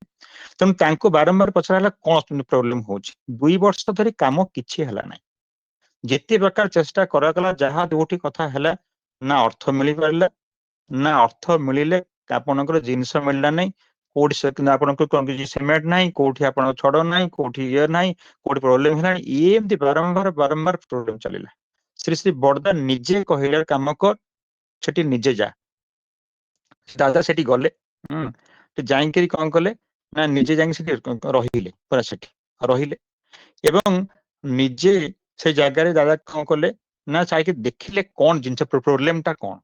ତେଣୁ ତାଙ୍କୁ ବାରମ୍ବାର ପଚରା ହେଲା କଣ ପ୍ରୋବ୍ଲେମ ହଉଛି। 2 ବର୍ଷ ଧରି କାମ କିଛି ହେଲା ନାହିଁ, ଯେତେ ପ୍ରକାର ଚେଷ୍ଟା କରାଗଲା, ଯାହା ଯୋଉଠି କଥା ହେଲା, ନା ଅର୍ଥ ମିଳିପାରିଲା, ନା ଅର୍ଥ ମିଳିଲେ ଆପଣଙ୍କର ଜିନିଷ ମିଳିଲା ନାହିଁ, କୋଉଠି ଆପଣଙ୍କ ସିମେଣ୍ଟ ନାହିଁ, କୋଉଠି ଆପଣଙ୍କ ଛଡ ନାହିଁ, କୋଉଠି ଇଏ ନାହିଁ, କୋଉଠି ପ୍ରୋବ୍ଲେମ ହେଲାଣି, ଏମିତି ବାରମ୍ବାର ବାରମ୍ବାର ପ୍ରୋବ୍ଲେମ ଚାଲିଲା। ଶ୍ରୀ ଶ୍ରୀ ବଡଦା ନିଜେ କହିଲେ କାମ କର, ସେଠି ନିଜେ ଯା। ଦାଦା ସେଠି ଗଲେ, ଯାଇକିରି କଣ କଲେ ନା ନିଜେ ଯାଇକି ସେଠି ରହିଲେ, ପୁରା ସେଠି ରହିଲେ, ଏବଂ ନିଜେ ସେ ଜାଗାରେ ଦାଦା କଣ କଲେ ନା ଯାଇକି ଦେଖିଲେ କଣ ଜିନିଷ ପ୍ରୋବ୍ଲେମ ଟା କଣ।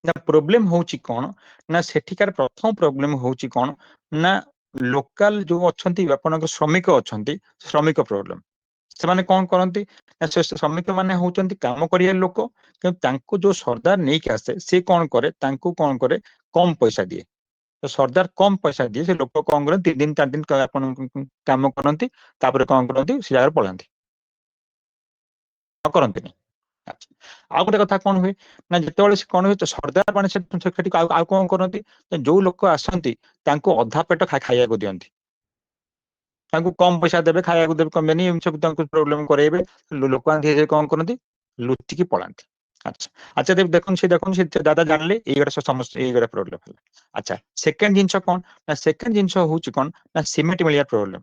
ନା ପ୍ରୋବ୍ଲେମ ହଉଛି କଣ ନା, ସେଠିକାର ପ୍ରଥମ ପ୍ରୋବ୍ଲେମ ହଉଛି କଣ ନା, ଲୋକାଲ ଯୋଉ ଅଛନ୍ତି ଆପଣଙ୍କ ଶ୍ରମିକ ଅଛନ୍ତି, ଶ୍ରମିକ ପ୍ରୋବ୍ଲେମ। ସେମାନେ କଣ କରନ୍ତି ନା, ସେ ଶ୍ରମିକ ମାନେ ହଉଛନ୍ତି କାମ କରିବା ଲୋକ, କିନ୍ତୁ ତାଙ୍କୁ ଯୋଉ ସର୍ଦ୍ଦାର ନେଇକି ଆସେ, ସେ କଣ କରେ, ତାଙ୍କୁ କଣ କରେ, କମ ପଇସା ଦିଏ। ତ ସର୍ଦ୍ଦାର କମ ପଇସା ଦିଏ, ସେ ଲୋକ କଣ କରନ୍ତି, 3 ଦିନ 4 ଦିନ ଆପଣ କାମ କରନ୍ତି, ତାପରେ କଣ କରନ୍ତି, ସେ ଜାଗାରେ ପଳାନ୍ତି, କରନ୍ତିନି। ଆଉ ଗୋଟେ କଥା କଣ ହୁଏ ନା, ଯେତେବେଳେ ସେ କଣ ହୁଏ, ସର୍ଦ୍ଦାର ମାନେ ସେଠି ଆଉ କଣ କରନ୍ତି, ଯୋଉ ଲୋକ ଆସନ୍ତି ତାଙ୍କୁ ଅଧା ପେଟ ଖାଇବାକୁ ଦିଅନ୍ତି, ତାଙ୍କୁ କମ ପଇସା ଦେବେ, ଖାଇବାକୁ ଦେବେ, କମେନି, ଏମିତି ସବୁ ତାଙ୍କୁ ପ୍ରୋବ୍ଲେମ କରେଇବେ। ଲୋକମାନେ ଧୀରେ ଧୀରେ କଣ କରନ୍ତି, ଲୁଚିକି ପଳାନ୍ତି। ଆଚ୍ଛା ଦେଖନ୍ତୁ ସେ ଦାଦା ଜାଣିଲେ ଏଇଗୁଡା ସବୁ ସମସ୍ୟା, ଏଇଗୁଡା ପ୍ରୋବ୍ଲେମ ହେଲା। ଆଚ୍ଛା, ସେକେଣ୍ଡ ଜିନିଷ କଣ ନା, ସେକେଣ୍ଡ ଜିନିଷ ହଉଛି କଣ ନା, ସିମେଣ୍ଟ ମିଳିବା ପ୍ରୋବ୍ଲେମ।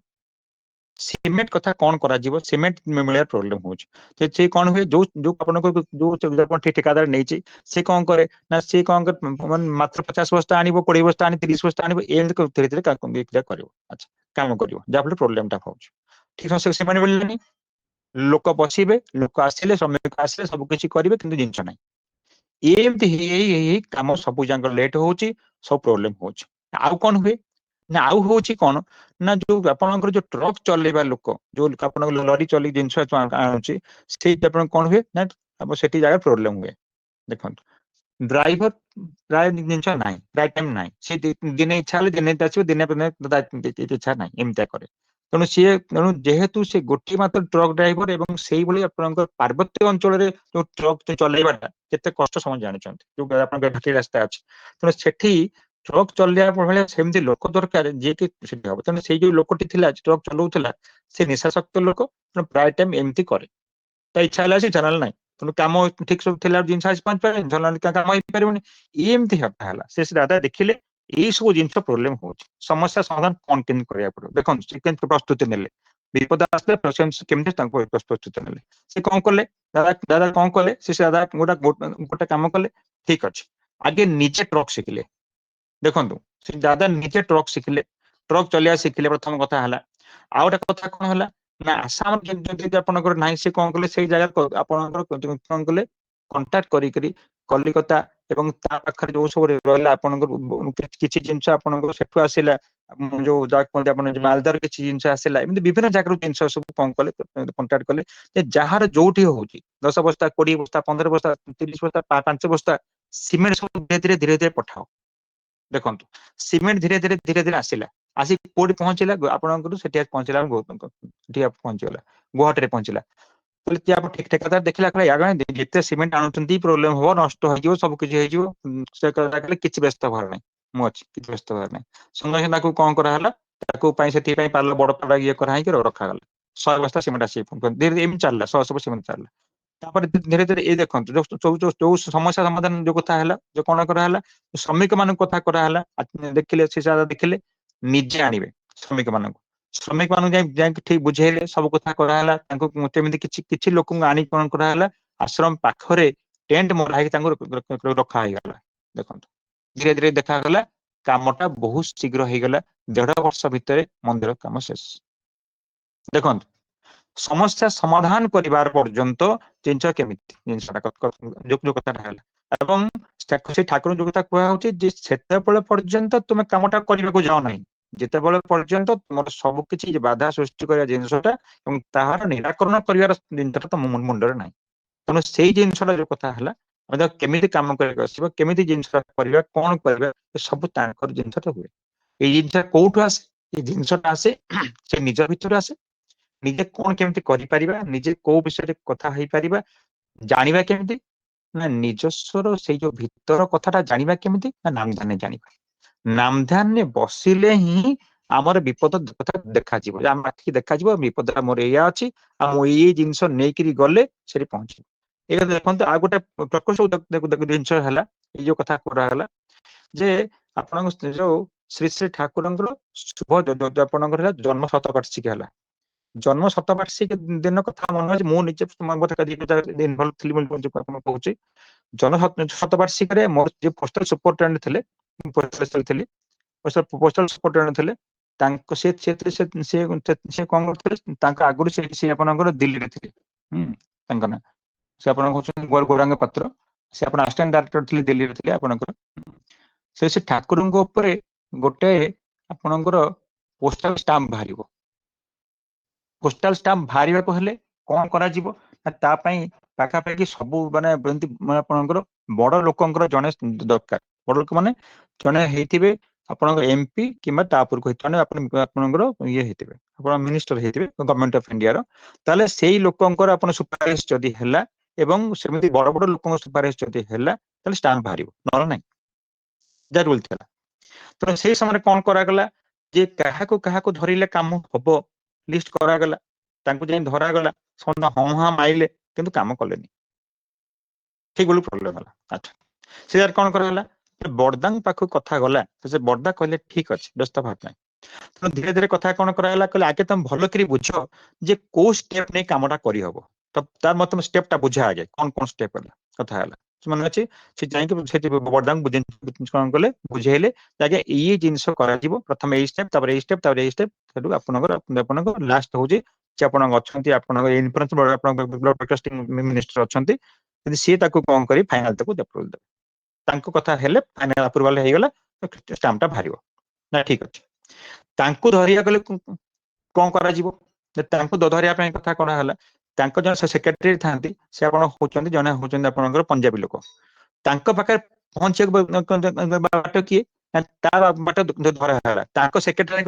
ସିମେଣ୍ଟ କଥା କଣ କରାଯିବ ସିମେଣ୍ଟ ମିଳିବାର ପ୍ରୋବ୍ଲେମ ହଉଛି ସେ କଣ ହୁଏ ଯୋଉ ଯୋଉ ଆପଣଙ୍କ ଯୋଉ ଆପଣ ଠିକାଦାର ନେଇଛି ସେ କଣ କରେ ନା ସେ କଣ କରେ ମାନେ ମାତ୍ର 50 ବସ୍ତା ଆଣିବ 20 ବସ୍ତା ଆଣି 30 ବସ୍ତା ଆଣିବ ଏମିତି ଧୀରେ ଧୀରେ ବିକ୍ରିୟା କରିବ ଆଚ୍ଛା କାମ କରିବ ଯାହାଫଳରେ ପ୍ରୋବ୍ଲେମଟା ହଉଛି ଠିକ ସେ ସିମେଣ୍ଟ ମିଳିଲାନି ଲୋକ ବସିବେ ଲୋକ ଆସିଲେ ଶ୍ରମିକ ଆସିଲେ ସବୁ କିଛି କରିବେ କିନ୍ତୁ ଜିନିଷ ନାହିଁ ଏମିତି ହେଇ କାମ ସବୁ ଯାକ ଲେଟ୍ ହଉଛି ସବୁ ପ୍ରୋବ୍ଲେମ ହଉଛି ଆଉ କଣ ହୁଏ ନା ଆଉ ହଉଛି କଣ ନା ଯୋଉ ଆପଣଙ୍କର ଯୋଉ ଟ୍ରକ୍ ଚଲେଇବା ଲୋକ ଯୋଉ ଆପଣଙ୍କ ଲରି ଚଲେଇ ଜିନିଷ ଆଣୁଛି ସେଇଠି ଆପଣ କଣ ହୁଏ ନା ସେଠି ଜାଗା ପ୍ରୋବ୍ଲେମ ହୁଏ ଦେଖନ୍ତୁ ଡ୍ରାଇଭର ପ୍ରାୟ ଜିନିଷ ନାହିଁ ପ୍ରାୟ ଟାଇମ ନାହିଁ ସେ ଦିନେ ଇଚ୍ଛା ହେଲେ ଦିନେ ଆସିବ ଦିନେ ଇଚ୍ଛା ନାହିଁ ଏମିତିଆ କରେ ତେଣୁ ଯେହେତୁ ସେ ଗୋଟିଏ ମାତ୍ର ଟ୍ରକ୍ ଡ୍ରାଇଭର ଏବଂ ସେଇଭଳି ଆପଣଙ୍କ ପାର୍ବତ୍ୟ ଅଞ୍ଚଳରେ ଯୋଉ ଟ୍ରକ୍ ଚଲେଇବାଟା କେତେ କଷ୍ଟ ସମସ୍ତେ ଜାଣିଛନ୍ତି ଯୋଉ ଆପଣଙ୍କ ଘାଟି ରାସ୍ତା ଅଛି ତେଣୁ ସେଠି ଟ୍ରକ୍ ଚଲେଇବା ଭଳିଆ ସେମିତି ଲୋକ ଦରକାର ଯିଏକି ସେଠି ହବ ତେଣୁ ସେଇ ଯୋଉ ଲୋକଟି ଥିଲା ଟ୍ରକ୍ ଚଲାଉଥିଲା ସେ ନିଶାସକ୍ତ ଲୋକ ତେଣୁ ପ୍ରାୟ ଟାଇମ ଏମିତି କରେ ତା ଇଚ୍ଛା ହେଲା ସେ ଇଚ୍ଛା ନହେଲେ ନାହିଁ ତେଣୁ କାମ ଠିକ ସବୁ ଥିଲା ଜିନିଷ ଆସି ପହଞ୍ଚି କାମ ହେଇପାରିବନି ଏମିତି ହେବା ହେଲା ସେ ଦାଦା ଦେଖିଲେ ଏଇ ସବୁ ଜିନିଷ ପ୍ରୋବ୍ଲେମ ହଉଛି ସମସ୍ୟା ସମାଧାନ କଣ କେମିତି କରିବାକୁ ପଡିବ ଦେଖନ୍ତୁ ସେ କେମିତି ପ୍ରସ୍ତୁତି ନେଲେ ବିପଦ ଆସିଲେ କେମିତି ତାଙ୍କୁ ପ୍ରସ୍ତୁତି ନେଲେ ସେ କଣ କଲେ ଦାଦା ଦାଦା କଣ କଲେ ସେ ଦାଦା ଗୋଟେ କାମ କଲେ ଠିକ ଅଛି ଆଗେ ନିଜେ ଟ୍ରକ୍ ଶିଖିଲେ ଦେଖନ୍ତୁ ସେ ଦାଦା ନିଜେ ଟ୍ରକ୍ ଶିଖିଲେ ଟ୍ରକ୍ ଚଲେଇବା ଶିଖିଲେ ପ୍ରଥମ କଥା ହେଲା ଆଉ ଗୋଟେ କଥା କଣ ହେଲା ନା ଆସାମ ଯଦି ଆପଣଙ୍କର ନାହିଁ ସେ କଣ କଲେ ସେଇ ଜାଗାରେ ଆପଣଙ୍କର କଣ କଲେ କଣ୍ଟାକ୍ଟ କରିକିରି କଲିକତା ଏବଂ ତା ପାଖରେ ଯୋଉ ସବୁ ରହିଲା ଆପଣଙ୍କର କିଛି ଜିନିଷ ଆପଣଙ୍କର ସେଠୁ ଆସିଲା ଯୋଉ ଯାହା କୁହନ୍ତି ଆପଣ ମାଲଦାର କିଛି ଜିନିଷ ଆସିଲା ଏମିତି ବିଭିନ୍ନ ଜାଗାରୁ ଜିନିଷ ସବୁ କଣ କଲେ କଣ୍ଟାକ୍ଟ କଲେ ଯେ ଯାହାର ଯୋଉଠି ହଉଛି 10 ବସ୍ତା 20 ବସ୍ତା 15 ବସ୍ତା 30 ବସ୍ତା 5 ବସ୍ତା ସିମେଣ୍ଟ ସବୁ ଧୀରେ ଧୀରେ ପଠାଅ ଦେଖନ୍ତୁ ସିମେଣ୍ଟ ଧୀରେ ଧୀରେ ଆସିଲା ଆସିକି କୋଉଠି ପହଞ୍ଚିଲା ଆପଣଙ୍କର ସେଠି ପହଞ୍ଚିଲା ଏଠି ପହଞ୍ଚିଗଲା ଗୁଆହାଟୀରେ ପହଞ୍ଚିଲା ଆପଣ ଠିକ ଠିକାଦାର ଦେଖିଲା ଯେତେ ସିମେଣ୍ଟ ଆଣୁଛନ୍ତି ପ୍ରୋବ୍ଲେମ ହବ ନଷ୍ଟ ହେଇଯିବ ସବୁ କିଛି ହେଇଯିବ ସେ କହିଲେ କିଛି ବ୍ୟସ୍ତ ହବାର ନାହିଁ ମୁଁ ଅଛି କିଛି ବ୍ୟସ୍ତ ହବାର ନାହିଁ ସଙ୍ଗେ ସଙ୍ଗେ ତାକୁ କଣ କରାହେଲା ତାକୁ ପାଇଁ ସେଥିପାଇଁ ପାଲ ବଡ ପାଲ ଇଏ କରାହେଇକି ରଖାଗଲା 100 ବସ୍ତା ସିମେଣ୍ଟ ଆସିକି ଧୀରେ ଧୀରେ ଏମିତି ଚାଲିଲା 100 ସିମେଣ୍ଟ ଚାଲିଲା ତାପରେ ଧୀରେ ଧୀରେ ଏଇ ଦେଖନ୍ତୁ ଯୋଉ ସମସ୍ୟା ସମାଧାନ ଯୋଉ କଥା ହେଲା ଯୋଉ କଣ କରାହେଲା ଶ୍ରମିକ ମାନଙ୍କ କଥା କରାହେଲା ଦେଖିଲେ ସେ ଦେଖିଲେ ନିଜେ ଆଣିବେ ଶ୍ରମିକ ମାନଙ୍କୁ ଯାଇକି ଠିକ ବୁଝେଇଲେ ସବୁ କଥା କରାହେଲା ତାଙ୍କୁ କେମିତି କିଛି କିଛି ଲୋକଙ୍କୁ ଆଣି କଣ କରାହେଲା ଆଶ୍ରମ ପାଖରେ ଟେଣ୍ଟ ମରା ହେଇକି ତାଙ୍କୁ ରଖା ହେଇଗଲା ଦେଖନ୍ତୁ ଧୀରେ ଧୀରେ ଦେଖାଗଲା କାମଟା ବହୁତ ଶୀଘ୍ର ହେଇଗଲା 1.5 ବର୍ଷ ଭିତରେ ମନ୍ଦିର କାମ ଶେଷ ଦେଖନ୍ତୁ ସମସ୍ୟା ସମାଧାନ କରିବାର ପର୍ଯ୍ୟନ୍ତ ଜିନିଷ କେମିତି ଜିନିଷଟା ଯୋଉ କଥାଟା ହେଲା ଏବଂ ସେ ଠାକୁର ଯୋଉ କଥା କୁହାହଉଛି ଯେ ସେତେବେଳେ ପର୍ଯ୍ୟନ୍ତ ତୁମେ କାମଟା କରିବାକୁ ଯାଅ ନାହିଁ ଯେତେବେଳେ ପର୍ଯ୍ୟନ୍ତ ତୁମର ସବୁ କିଛି ବାଧା ସୃଷ୍ଟି କରିବା ଜିନିଷଟା ଏବଂ ତାହାର ନିରାକରଣ କରିବାର ଜିନିଷଟା ତମ ମୁଣ୍ଡରେ ନାହିଁ ତେଣୁ ସେଇ ଜିନିଷଟା ଯୋଉ କଥା ହେଲା ଆମେ ତାକୁ କେମିତି କାମ କରିବାକୁ ଆସିବ କେମିତି ଜିନିଷଟା କରିବା କଣ କରିବା ସବୁ ତାଙ୍କର ଜିନିଷଟା ହୁଏ ଏଇ ଜିନିଷ କୋଉଠୁ ଆସେ ଏଇ ଜିନିଷଟା ଆସେ ସେ ନିଜ ଭିତରୁ ଆସେ ନିଜେ କଣ କେମିତି କରିପାରିବା ନିଜେ କୋଉ ବିଷୟରେ କଥା ହେଇପାରିବା ଜାଣିବା କେମିତି ନା ନିଜସ୍ୱର ସେଇ ଯୋଉ ଭିତର କଥାଟା ଜାଣିବା କେମିତି ନା ନାମଧାନ୍ୟ ଜାଣିବା ନାମଧାନ୍ୟ ବସିଲେ ହିଁ ଆମର ବିପଦ କଥା ଦେଖାଯିବ ଆମ ଆଖିକି ଦେଖାଯିବ ବିପଦଟା ମୋର ଏଇଆ ଅଛି ଆଉ ମୁଁ ଏଇ ଜିନିଷ ନେଇକିରି ଗଲେ ସେଠି ପହଞ୍ଚିବ ଏଇଟା ଦେଖନ୍ତୁ ଆଉ ଗୋଟେ ପ୍ରକୃତ ଜିନିଷ ହେଲା ଏଇ ଯୋଉ କଥା କରାଗଲା ଯେ ଆପଣଙ୍କ ଯୋଉ ଶ୍ରୀ ଶ୍ରୀ ଠାକୁରଙ୍କର ଶୁଭ ଆପଣଙ୍କର ହେଲା ଜନ୍ମ ଶତବାର୍ଷିକୀ ହେଲା ଜନ୍ମ ଶତବାର୍ଷିକୀ ଦିନ କଥା ମନେ ଅଛି ମୁଁ ନିଜେ ଇନଭଲ୍ଭ ଥିଲି ବୋଲି ଆପଣଙ୍କୁ କହୁଛି ଜନ୍ମ ଶତବାର୍ଷିକୀରେ ମୋର ଯିଏ ପୋଷ୍ଟାଲ ସୁପରିଟେଣ୍ଡେଣ୍ଟ ଥିଲେ ଥିଲି ପୋଷ୍ଟାଲ ସୁପରିଟେଣ୍ଡେଣ୍ଟ ଥିଲେ ତାଙ୍କ ସେ କଣ କରୁଥିଲେ ତାଙ୍କ ଆଗରୁ ସେ ଆପଣଙ୍କର ଦିଲ୍ଲୀରେ ଥିଲେ ତାଙ୍କ ନାଁ ସେ ଆପଣଙ୍କ ହଉଛନ୍ତି ଗୌରାଙ୍ଗ ପାତ୍ର ସେ ଆପଣ ଆସିଷ୍ଟାଣ୍ଟ ଡାଇରେକ୍ଟର ଥିଲେ ଦିଲ୍ଲୀରେ ଥିଲେ ଆପଣଙ୍କର ସେ ଠାକୁରଙ୍କ ଉପରେ ଗୋଟେ ଆପଣଙ୍କର ପୋଷ୍ଟାଲ ଷ୍ଟାମ୍ପ ବାହାରିବ ପୋଷ୍ଟାଲ ଷ୍ଟାମ୍ପ ବାହାରିବାକୁ ହେଲେ କଣ କରାଯିବ ନା ତା ପାଇଁ ପାଖାପାଖି ସବୁ ମାନେ ଏମିତି ଆପଣଙ୍କର ବଡ ଲୋକଙ୍କର ଜଣେ ଦରକାର ବଡ ଲୋକ ମାନେ ଜଣେ ହେଇଥିବେ ଆପଣଙ୍କ ଏମପି କିମ୍ବା ତା ଉପରକୁ ଆପଣଙ୍କର ଇଏ ହେଇଥିବେ ଆପଣ ମିନିଷ୍ଟର ହେଇଥିବେ ଗଭର୍ଣ୍ଣମେଣ୍ଟ ଅଫ ଇଣ୍ଡିଆର ତାହେଲେ ସେଇ ଲୋକଙ୍କର ଆପଣ ସୁପାରିଶ ଯଦି ହେଲା ଏବଂ ସେମିତି ବଡ ବଡ ଲୋକଙ୍କ ସୁପାରିଶ ଯଦି ହେଲା ତାହେଲେ ଷ୍ଟାମ୍ପ ବାହାରିବ ନହେଲେ ନାହିଁ ଯାହା ରୁଲ ଥିଲା ତେଣୁ ସେଇ ସମୟରେ କଣ କରାଗଲା ଯେ କାହାକୁ କାହାକୁ ଧରିଲେ କାମ ହବ ଲିଷ୍ଟ କରାଗଲା ତାଙ୍କୁ ଯାଇ ଧରାଗଲା ସମସ୍ତେ ହଁ ହଁ ମାଇଲେ କିନ୍ତୁ କାମ କଲେନି ଠିକ ବୋଲି ପ୍ରୋବ୍ଲେମ ହେଲା ଆଚ୍ଛା ସେ କଣ କରାଗଲା ବଡଦାଙ୍କ ପାଖକୁ କଥା ଗଲା ସେ ବଡଦା କହିଲେ ଠିକ ଅଛି ବ୍ୟସ୍ତ ଭାବ ନାହିଁ ତେଣୁ ଧୀରେ ଧୀରେ କଥା କଣ କରାଗଲା, କହିଲେ ଆଗେ ତମେ ଭଲ କରି ବୁଝ ଯେ କୋଉ ଷ୍ଟେପ ନେଇ କାମଟା କରିହବ, ତ ତାର ମତେ ତମେ ଷ୍ଟେପଟା ବୁଝା ଆଗେ କଣ କଣ ଷ୍ଟେପ ହେଲା କଥା ହେଲା। ମନେ ଅଛି ସେ ଯାଇକି ସେଠି ବର୍ଦାଙ୍କୁ କଣ କଲେ ବୁଝେଇଲେ ଆଜ୍ଞା ଏଇ ଜିନିଷ କରାଯିବ, ପ୍ରଥମେ ଏଇ ଷ୍ଟେପ ତାପରେ ଏଇ ଷ୍ଟେପ ତାପରେ ଏଇ ଷ୍ଟେପ, ସେଠୁ ଆପଣଙ୍କର ଲାଷ୍ଟ ହଉଛି ଯେ ଆପଣଙ୍କ ଅଛନ୍ତି ଆପଣଙ୍କ ଇନଫ୍ଲୁଏନ୍ସ ମିନିଷ୍ଟର ଅଛନ୍ତି, ଯଦି ସିଏ ତାକୁ କଣ କରି ଫାଇନାଲ ତାକୁ ଆପ୍ରୁଭାଲ ଦେବେ, ତାଙ୍କ କଥା ହେଲେ ଫାଇନାଲ ଆପ୍ରୁଭାଲ ହେଇଗଲା ଷ୍ଟାମ୍ପଟା ବାହାରିବ ନା ଠିକ ଅଛି। ତାଙ୍କୁ ଧରିବା ଗଲେ କଣ କରାଯିବ, ତାଙ୍କୁ ଧରିବା ପାଇଁ କଥା କଣ ହେଲା, ତାଙ୍କ ଜଣେ ସେକ୍ରେଟାରୀ ଥାନ୍ତି, ସେ ଆପଣ ହଉଛନ୍ତି ଜଣେ ହଉଛନ୍ତି ଆପଣଙ୍କର ପଞ୍ଜାବୀ ଲୋକ, ତାଙ୍କ ପାଖରେ ପହଞ୍ଚିବାକୁ ବାଟ କିଏ ନା ତା ବାଟ ଧରା ହେଲା, ତାଙ୍କ ସେକ୍ରେଟାରୀ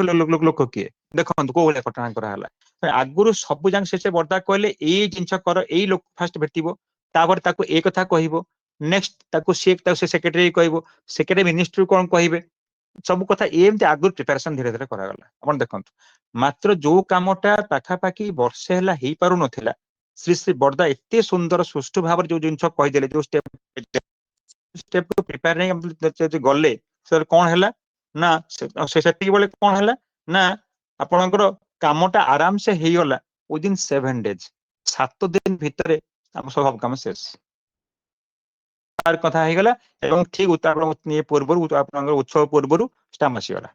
ଲୋକ କିଏ ଦେଖନ୍ତୁ କୋଉ ଭଳିଆ ଘଟଣା କରାହେଲା। ଆଗରୁ ସବୁ ଯାକ ସେ ବର୍ଦ୍ଦା କହିଲେ ଏଇ ଜିନିଷ କର, ଏଇ ଲୋକ ଫାଷ୍ଟ ଭେଟିବ, ତାପରେ ତାକୁ ଏଇ କଥା କହିବ, ନେକ୍ସଟ ତାକୁ ସେ ସେକ୍ରେଟାରୀ କହିବ, ସେକ୍ରେଟାରୀ ମିନିଷ୍ଟ୍ରି କଣ କହିବେ, ସବୁ କଥା ଏମିତି ଆଗରୁ ପ୍ରିପାରେସନ ଧୀରେ ଧୀରେ କରାଗଲା। ଆପଣ ଦେଖନ୍ତୁ ମାତ୍ର ଯୋଉ କାମଟା ପାଖାପାଖି ବର୍ଷେ ହେଲା ହେଇପାରୁନଥିଲା, ଶ୍ରୀ ଶ୍ରୀ ବର୍ଦ୍ଦା ଏତେ ସୁନ୍ଦର ସୁଷ୍ଠୁ ଭାବରେ ଯୋଉ ଜିନିଷ କହିଦେଲେ, ଯୋଉ ଷ୍ଟେପ ପ୍ରିପେୟାର ନେଇ ଗଲେ, କଣ ହେଲା ନା ସେତିକି ବେଳେ କଣ ହେଲା ନା ଆପଣଙ୍କର କାମଟା ଆରାମସେ ହେଇଗଲା ୱିଦିନ 7 days, 7 ଦିନ ଭିତରେ ଆମ ସବୁ କାମ ଶେଷ କଥା ହେଇଗଲା। ଏବଂ ଠିକ ପୂର୍ବରୁ ଆପଣଙ୍କର ଉତ୍ସବ ପୂର୍ବରୁ ଷ୍ଟାମ୍ପ ଆସିଗଲା।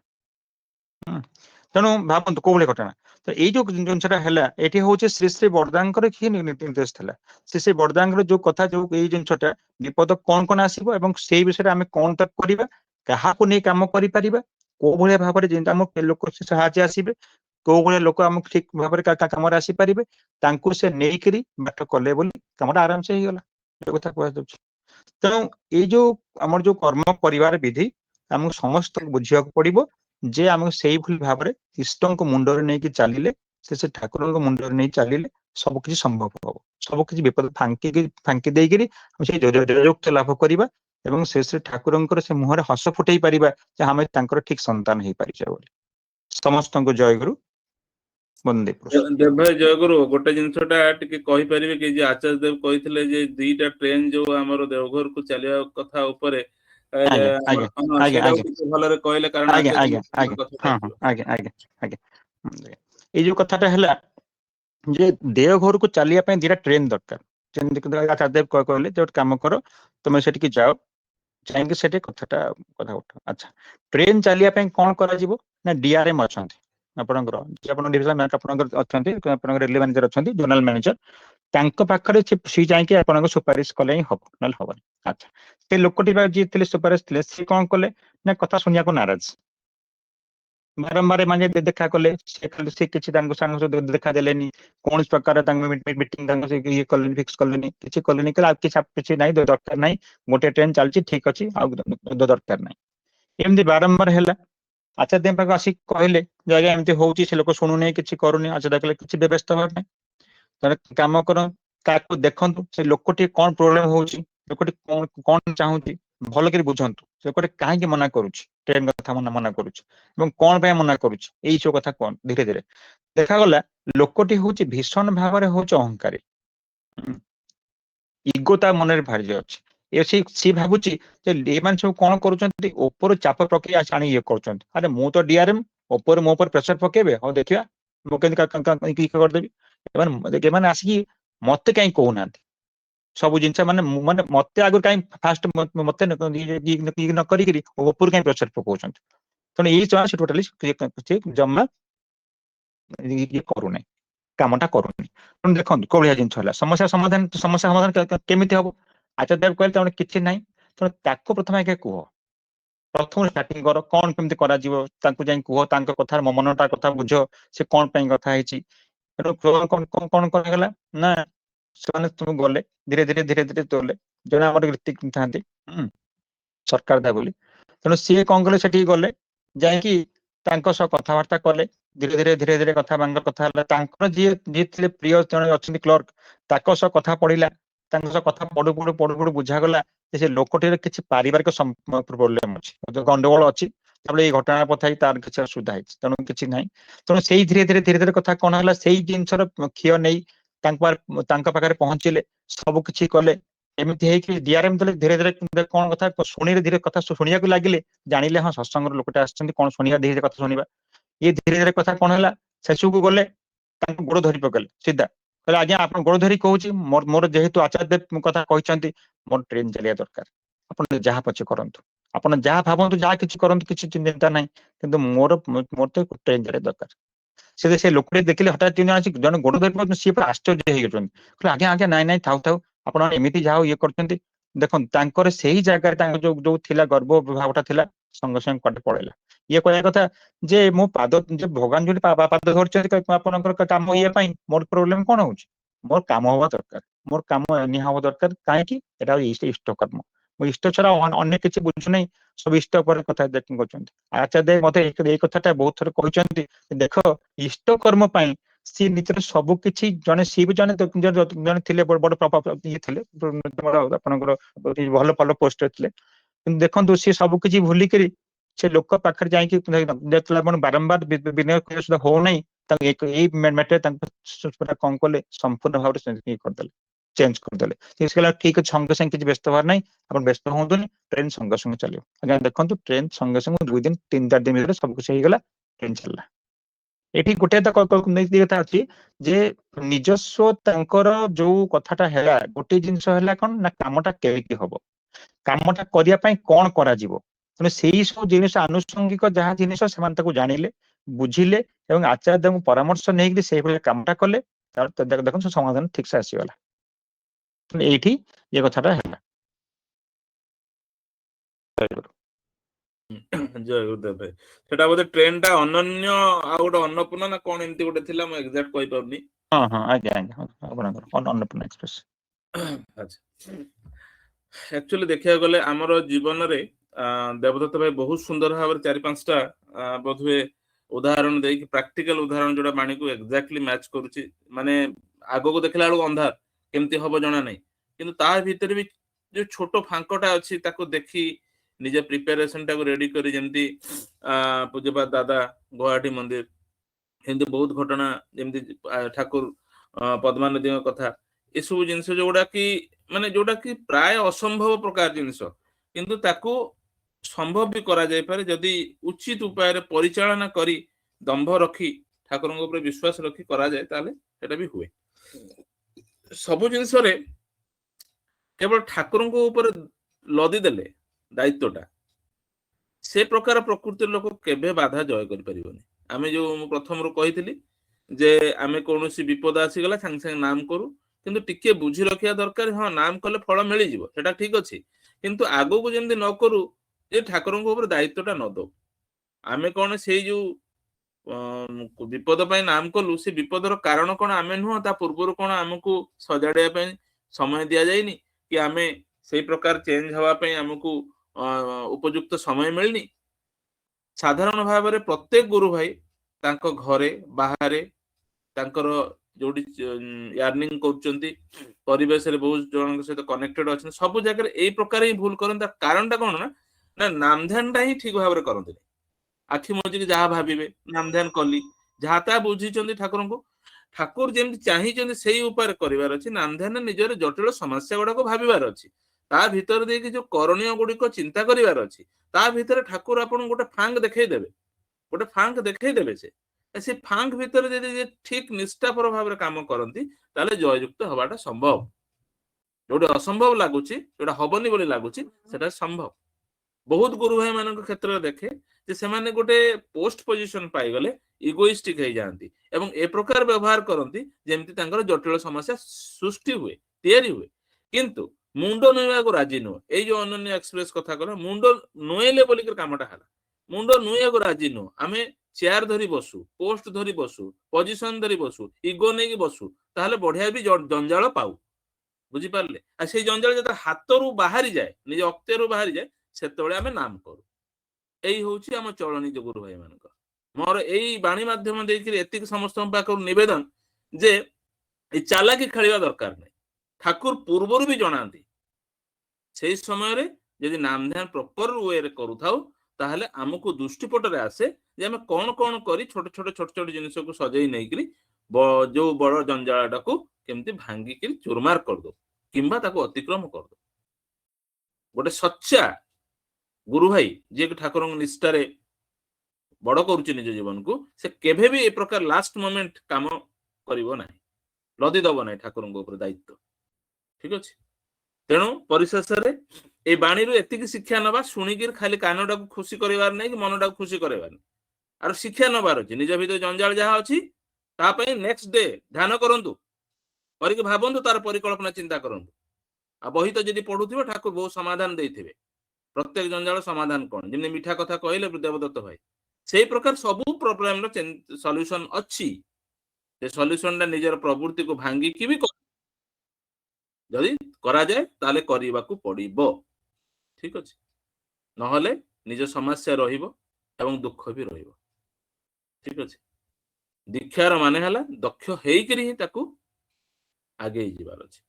ତେଣୁ ଭାବନ୍ତୁ କୋଉ ଭଳି ଘଟଣା। ତ ଏଇ ଯୋଉ ଜିନିଷଟା ହେଲା, ଏଠି ହଉଛି ଶ୍ରୀ ଶ୍ରୀ ବର୍ଦ୍ଦାଙ୍କର କି ନିର୍ଦ୍ଦେଶ ଥିଲା, ଶ୍ରୀ ଶ୍ରୀ ବର୍ଦ୍ଦାଙ୍କର ଯୋଉ କଥା, ଯୋଉ ଏଇ ଜିନିଷଟା ବିପଦ କଣ କଣ ଆସିବ ଏବଂ ସେଇ ବିଷୟରେ ଆମେ କଣ ତାକୁ କରିବା, କାହାକୁ ନେଇ କାମ କରିପାରିବା, କୋଉ ଭଳିଆ ଭାବରେ ଯେମିତି ଆମ ଲୋକ ସାହାଯ୍ୟ ଆସିବେ, କୋଉ ଭଳିଆ ଲୋକ ଆମକୁ ଠିକ ଭାବରେ କାମରେ ଆସିପାରିବେ, ତାଙ୍କୁ ସେ ନେଇକରି ବାଟ କଲେ ବୋଲି କାମଟା ଆରାମସେ ହେଇଗଲା, ଏ କଥା କୁହାଯାଉଛି। ତେଣୁ ଏଇ ଯୋଉ ଆମର ଯୋଉ କର୍ମ କରିବାର ବିଧି ଆମକୁ ସମସ୍ତଙ୍କୁ ବୁଝିବାକୁ ପଡିବ ଯେ ଆମକୁ ସେଇଭଳି ଭାବରେ ଇଷ୍ଟଙ୍କ ମୁଣ୍ଡରେ ନେଇକି ଚାଲିଲେ, ସେ ଠାକୁରଙ୍କ ମୁଣ୍ଡରେ ନେଇ ଚାଲିଲେ ସବୁ କିଛି ସମ୍ଭବ ହବ, ସବୁ କିଛି ବିପଦ ଫାଙ୍କି ଦେଇକିରି ଆମେ ସେଇ ଯୋଜଯୁକ୍ତ ଲାଭ କରିବା ଏବଂ ସେ ଠାକୁରଙ୍କର ସେ ମୁହଁରେ ହସ ଫୁଟେଇ ପାରିବା ଯେ ଆମେ ତାଙ୍କର ଠିକ ସନ୍ତାନ ହେଇପାରିଛେ ବୋଲି। ସମସ୍ତଙ୍କୁ ଜୟଗୁରୁ, ବନ୍ଦେ ପୁରୁଷୋତ୍ତମ। ଦେବ ଭାଇ ଜୟଗୁରୁ, ଗୋଟେ ଜିନିଷଟା ଟିକେ କହିପାରିବେ କି, ଯେ ଆଚାର୍ଯ୍ୟ ଦେବ କହିଥିଲେ ଯେ ଦିଟା ଟ୍ରେନ ଯୋଉ ଆମର ଦେଓଘରକୁ ଚାଲିବା କଥା ଉପରେ, ଆଜ୍ଞା ଆଜ୍ଞା ଆଜ୍ଞା ସେଇଟାକୁ ଆଜ୍ଞା ଟିକେ ଭଲରେ କହିଲେ, କାରଣ ଆଜ୍ଞା ଆଚାର୍ଯ୍ୟ ଆଜ୍ଞା ଦେବଙ୍କ ଆଜ୍ଞା କଥାଟା ହଁ ହଁ ଆସିବ। ଆଜ୍ଞା ଆଜ୍ଞା ଆଜ୍ଞା। ଏଇ ଯୋଉ କଥାଟା ହେଲା ଯେ ଦେଓଘରକୁ ଚାଲିବା ପାଇଁ ଦିଟା ଟ୍ରେନ ଦରକାର, ଯେମିତି ଆଚାର୍ଯ୍ୟ ଦେବ କହିଲେ ଯେ ଗୋଟେ କାମ କର, ତମେ ସେଠିକି ଯାଅ, ଯାଇକି ସେଠି କଥା ଉଠ। ଆଚ୍ଛା, ଟ୍ରେନ ଚାଲିବା ପାଇଁ କଣ କରାଯିବ ନା ଡିଆରଏମ ଅଛନ୍ତି ଆପଣଙ୍କର, ଆପଣଙ୍କର ଅଛନ୍ତି, ଆପଣଙ୍କର ରେଲୱେ ମ୍ୟାନେଜର ଅଛନ୍ତି, ଜୋନାଲ ମ୍ୟାନେଜର, ତାଙ୍କ ପାଖରେ ସେ ଯାଇକି ଆପଣଙ୍କ ସୁପାରିଶ କଲେ ହିଁ ହବ, ନହେଲେ ହବନି। ଆଚ୍ଛା, ସେ ଲୋକଟି ଯିଏ ଥିଲେ ସୁପାରିଶ ଥିଲେ, ସିଏ କଣ କଲେ ନା କଥା ଶୁଣିବାକୁ ନାରାଜ, ବାରମ୍ବାର ମାନେ ଦେଖା କଲେ, ସେ କିଛି ତାଙ୍କ ସାଙ୍ଗ ସହିତ ଦେଖା ଦେଲେନି, କୌଣସି ପ୍ରକାର ତାଙ୍କ ମିଟିଂ ତାଙ୍କ ଇଏ କଲେନି, ଫିକ୍ସ କଲେନି, କିଛି କଲେନି, କହିଲେ ଆଉ କିଛି ନାହିଁ, ଦରକାର ନାହିଁ, ଗୋଟେ ଟ୍ରେନ ଚାଲିଛି ଠିକ ଅଛି, ଆଉ ଦରକାର ନାହିଁ। ଏମିତି ବାରମ୍ବାର ହେଲା। ଆଚାର୍ଯ୍ୟ ଦେବ ପାଖକୁ ଆସିକି କହିଲେ ଯେ ଆଜ୍ଞା ଏମିତି ହଉଛି, ସେ ଲୋକ ଶୁଣୁନି, କିଛି କରୁନି। ଆଚାର୍ଯ୍ୟ କହିଲେ କିଛି ବ୍ୟବସ୍ଥା ହବା ପାଇଁ, ତାହେଲେ କାମ କର, ତାକୁ ଦେଖନ୍ତୁ ସେ ଲୋକଟି କଣ ପ୍ରୋବ୍ଲେମ ହଉଛି, ଲୋକଟି କଣ ଚାହୁଁଛି, ଭଲ କରି ବୁଝନ୍ତୁ, ସେ ଲୋକଟି କାହିଁକି ମନା କରୁଛି, ଟ୍ରେନ କଥା ମନା କରୁଛି ଏବଂ କଣ ପାଇଁ ମନା କରୁଛି, ଏଇ ସବୁ କଥା କଣ ଧୀରେ ଧୀରେ ଦେଖାଗଲା। ଲୋକଟି ହଉଛି ଭୀଷଣ ଭାବରେ ହଉଛି ଅହଙ୍କାରୀ, ଇଗୋ ତା ମନରେ ଭାରି ଅଛି। ସିଏ ଭାବୁଛି ଯେ ଏମାନେ ସବୁ କଣ କରୁଛନ୍ତି, ଉପରୁ ଚାପ ପ୍ରକ୍ରିୟା ଆଣି ଇଏ କରୁଛନ୍ତି, ଆରେ ମୁଁ ତ ଡିଆରଏମ, ଉପରେ ମୋ ଉପରେ ପ୍ରେସର ପକେଇବେ, ହଉ ଦେଖିବା ମୁଁ କେମିତି କରିଦେବି। ଏମାନେ ଆସିକି ମତେ କାହିଁ କହୁନାହାନ୍ତି ସବୁ ଜିନିଷ, ମାନେ ମତେ ଆଗରୁ କାହିଁ ଫାଷ୍ଟ ମତେ ନ କରିକିରି ଉପରୁ କାହିଁ ପ୍ରେସର ପକଉଛନ୍ତି। ତେଣୁ ଏଇ ସେ ଟୋଟାଲି ଜମା ଇଏ କରୁନାହିଁ, କାମଟା କରୁନି। ତେଣୁ ଦେଖନ୍ତୁ କୋଉ ଭଳିଆ ଜିନିଷ ହେଲା, ସମସ୍ୟା ସମାଧାନ କେମିତି ହବ। ଆଚାର୍ଯ୍ୟ ଦେବ କହିଲେ ତେଣୁ କିଛି ନାହିଁ, ତେଣୁ ତାକୁ ପ୍ରଥମେ ଆଜ୍ଞା କୁହ, ପ୍ରଥମରୁ ଷ୍ଟାର୍ଟିଂ କର, କଣ କେମିତି କରାଯିବ, ତାଙ୍କୁ ଯାଇ କୁହ, ତାଙ୍କ କଥା ମନଟା କଥା ବୁଝ, ସେ କଣ ପାଇଁ କଥା ହେଇଛି। କଣ କରାଗଲା ନା ସେମାନେ ସବୁ ଗଲେ, ଧୀରେ ଧୀରେ ଗଲେ, ଜଣେ ଆମର ଋତିକ ଥାନ୍ତି ସରକାର ଦା ବୋଲି, ତେଣୁ ସିଏ କଣ କଲେ, ସେଠିକି ଗଲେ, ଯାଇକି ତାଙ୍କ ସହ କଥାବାର୍ତ୍ତା କଲେ, ଧୀରେ ଧୀରେ କଥା ହେଲା। ତାଙ୍କର ଯିଏ ଥିଲେ ପ୍ରିୟ ଜଣେ ଅଛନ୍ତି କ୍ଲର୍କ, ତାଙ୍କ ସହ କଥା ପଡିଲା, ତାଙ୍କ ସହ କଥା ପଡୁ ବୁଝାଗଲା ଯେ ସେ ଲୋକଟିର କିଛି ପାରିବାରିକ ପ୍ରୋବ୍ଲେମ ଅଛି, ଗଣ୍ଡଗୋଳ ଅଛି, ତାପରେ ଏଇ ଘଟଣା ପଥାଏ ତାର କିଛି ଅସୁବିଧା ହେଇଛି, ତେଣୁ କିଛି ନାହିଁ। ତେଣୁ ସେଇ ଧୀରେ ଧୀରେ କଥା କଣ ହେଲା, ସେଇ ଜିନିଷର କ୍ଷୟ ନେଇ ତାଙ୍କ ପାଖରେ ପହଞ୍ଚିଲେ, ସବୁ କିଛି କଲେ। ଏମିତି ହେଇକି ଡିଆରଏମ ଦେଲେ, ଧୀରେ କଣ କଥା ଶୁଣିଲେ, ଧୀରେ କଥା ଶୁଣିବାକୁ ଲାଗିଲେ, ଜାଣିଲେ ହଁ ସତ୍ସଙ୍ଗର ଲୋକଟା ଆସିଛନ୍ତି, କଣ ଶୁଣିବା, ଧୀରେ କଥା ଶୁଣିବା। ये धीरे धीरे कथा कौन है शेषु को गले गोड़ धरी पकड़े सीधा कहले आज्ञा आप गोड़ धरी कहूँ मोर जेहेतु आचार्य देव कथा कहते मोर ट्रेन चलिया दरकार आप जहाँ पचे करतु आप जहाँ भावतु जहाँ किसी करतु किसी चिंता ना कि मोर मोर तो ट्रेन चलिया दरकार से लोकटे देखिले हठात जन गोड़ धरी सी पूरा आश्चर्य हो आज्ञा आज्ञा नाई नाई थाउ थाउ आप एमती जाओ ये कर देखो से ही जगह जो जो थिला गर्व भावटा थिला संगे संगे कटे पड़ेगा ये कहया कथा जे मो पाद भगवान जो पाद धरते आपंकर काम ये मोर प्रोब्लेम कौन हो मोर काम हवा दरकार मोर काम नि हवा दरकार कहीं इष्ट कर्म मो इष्ट छड़ा अन्य किसी बुझु नहीं सब इष्ट पर कथा कर आचार्य मत एक कथा बहुत थर कहते देख इष्ट कर्म सी निजर सब किसी जने सी भी जने जने थिले बड़ ये थिले भल भल पोस्ट थे देखो सी सब किसी भूलिक से लोक पाखे जाकि बारंबार विनय हो नहीं मैटर कौन कले संपूर्ण भाव करदे चेंज करदे ठीक अच्छे संगे संगे किसी व्यस्त हबार नहीं आप व्यस्त हूँ ट्रेन संगे संगे चलो आज्ञा देखो ट्रेन संगे संगे 2 दिन 3-4 दिन भर सब कुछ होगा ट्रेन चलला एठी गोटे कथा अच्छी जे निजस्व तांकर जो कथाटा है गोटे जिनस है कौन ना कामटा केमिति हबो कामटा करिया पई कोन करा जीवो तेणु सेई सब जिनिस आनुषंगिक जहाँ जिनिस से जानिले बुझिले एवं आचार्य परामर्श नहीं से कामटा कले देखो समाधान ठीक से आसीगला एठी ये कथाटा है जय गुरुदेव भाई सेटा बोधे ट्रेन टा अनन्य आ गोटे अन्नपूर्णा ना कोन एमती गोटे थिला म एग्जैक्ट कहि परनी हां हां आज्ञा आज्ञा आपनकर अन्नपूर्णा एक्सप्रेस अच्छा एक्चुअली देखिया गले हमर जीवन रे देवदत्त भाई बहुत सुंदर भाव 4-5टा बोधवे उदाहरण दे कि प्रैक्टिकल उदाहरण जोड़ा मानी को एग्जैक्टली मैच करूची माने आगो को देखला बेलू अंधार केमती हबो जणा नहीं किंतु ता भीतर भी जो छोटो फांकोटा अछि ताको देखी निजे प्रिपरेशन टाको रेडी करी जेमती पूज्यपाद दादा गुवाहाटी मंदिर हिंदू बहुत घटना जेमती ठाकुर पद्मानदी कथा ये सब जिनस जोड़ा कि माने जोड़ा कि प्राय असंभव प्रकार जिनस किंतु ताको संभव भी करा जाय पारे जदि उचित उपाय रे परिचालना करी दंभ रखी ठाकुर ऊपर विश्वास रखी करा जाए ताले सेटा भी हुए सब जिनस रे केवल ठाकुर ऊपर लदी देले दायित्वटा से प्रकार प्रकृति लोक केबे बाधा जय कर परिबनी आमे जो प्रथम रो कहितली जे आमे कोनोसी विपद आसी गला संग संग नाम करू किंतु टिके बुझी रखिया दरकार हां नाम कले फल मिली जिवो सेटा ठीक अछि किंतु आगो को जेमदि न करू जे ठाकुर ऊपर दायित्वटा न दो आमे कोन से जो विपद पाई नाम कलु से विपदर कारण कोन आमे नुह ता पूर्वर कोन हमकु सजाड़िया पे समय दिया जायनी कि आमे सेई प्रकार चेंज हवा पे हमकु उपयुक्त समय मिलनी साधारण भाव में प्रत्येक गुरु भाई तांको घरे बाहरे तांकर जोडी यार्निंग करचंती परिवेश रे बहुत जन सहित कनेक्टेड अछि सब जगह रे एई प्रकार ही भूल करन कारणटा कोन ना नाम ध्यानटा ही ठीक भाव रे करंती आखि मजी जहाँ भाविबे नाम ध्यान कली जहाँ ता बुझी ठाकुर को ठाकुर जेमती चाहिए से उपाय करिवार अछि नाम ध्यान निजर जटिल समस्या गुड़ा को भाविबार अछि ता भीतर देखि जो करणीय गुडी को चिंता करिवार अछि ता भीतर ठाकुर आपन गोटे फांग देखै देबे गोटे फांग देखै देबे से फांग भीतर यदि ठीक निष्ठापर भाव काम करती ताले जययुक्त हवाटा संभव जोटे असंभव लगुच जोटा हबनी बोली लगुच सेटा संभव बहुत गुरु भाई मान क्षेत्र में देखे जे से माने गोटे पोस्ट पोजिशन पाई गले इगोइस्टिक हो जाती एवं ए प्रकार व्यवहार करती जेमती तांकर जटिल समस्या सृष्टि हुए तैयारी हुए किंतु मुंड नुआ को राजी नुह ये जो अनन्य एक्सप्रेस कथा कला मुंड नुएले बोलिक कामटा है मुंड नुआ को राजी नुह आमे चेयर धरी बसु पोस्ट धरी बसु पोजिशन धरी बसु इगो नहीं बसु ताहले बढ़िया भी जंजाल पाऊ बुझी पारले आ से जंजाल जब हाथ रू बाहरी जाए निज अक्ते रू बाहरी जाए सेतबेले आमे नाम करू एई होउची हम चलनी जो गुरु भाई मानक मोर एई बाणी माध्यम देकिर एतिक समस्त पाखर निवेदन जे ए चालाकी खेलिबा दरकार नै ठाकुर पूर्वरु भी जणांती सेई समय रे यदि नाम ध्यान प्रॉपर वे रे करू थाउ ताहले हमकु दृष्टिपट रे आसे जे हम कोन कोन करी छोट छोट जिनिस को सजई नै करी जो बड़ जंजालटा को केमती भांगी करी चुरमार कर दो किंबा ताको अतिक्रम कर दो गोटे सच्चा गुरु भाई जे ठाकुर निष्ठारे ବଡ କରୁଛି ନିଜ ଜୀବନକୁ ସେ କେବେ ବି ଏ ପ୍ରକାର ଲାଷ୍ଟ ମୋମେଣ୍ଟ କାମ କରିବ ନାହିଁ, ଲଦି ଦବ ନାହିଁ ଠାକୁରଙ୍କ ଉପରେ ଦାୟିତ୍ୱ। ଠିକ ଅଛି। ତେଣୁ ପରିଶେଷରେ ଏଇ ବାଣୀରୁ ଏତିକି ଶିକ୍ଷା ନବା, ଶୁଣିକି ଖାଲି କାନଟାକୁ ଖୁସି କରିବାର ନାହିଁ କି ମନଟାକୁ ଖୁସି କରିବାର ନାହିଁ, ଆଉ ଶିକ୍ଷା ନବାର ଅଛି। ନିଜ ଭିତରେ ଜଞ୍ଜାଳ ଯାହା ଅଛି ତା ପାଇଁ ନେକ୍ସଟ ଡେ ଧ୍ୟାନ କରନ୍ତୁ, କରିକି ଭାବନ୍ତୁ, ତାର ପରିକଳ୍ପନା ଚିନ୍ତା କରନ୍ତୁ। ଆଉ ବହି ତ ଯଦି ପଢୁଥିବ ଠାକୁର ବହୁତ ସମାଧାନ ଦେଇଥିବେ, ପ୍ରତ୍ୟେକ ଜଞ୍ଜାଳ ସମାଧାନ କଣ, ଯେମିତି ମିଠା କଥା କହିଲେ ଦେବଦତ୍ତ ଭାଇ, ସେଇ ପ୍ରକାର ସବୁ ପ୍ରୋବ୍ଲେମର ସଲ୍ୟୁସନ ଅଛି। ସେ ସଲ୍ୟୁସନଟା ନିଜର ପ୍ରବୃତ୍ତିକୁ ଭାଙ୍ଗିକି ବି ଯଦି କରାଯାଏ ତାହେଲେ କରିବାକୁ ପଡିବ। ଠିକ ଅଛି। ନହେଲେ ନିଜ ସମସ୍ୟା ରହିବ ଏବଂ ଦୁଃଖ ବି ରହିବ। ଠିକ ଅଛି। ଦୀକ୍ଷାର ମାନେ ହେଲା ଦକ୍ଷ ହେଇକରି ହିଁ ତାକୁ ଆଗେଇ ଯିବାର ଅଛି।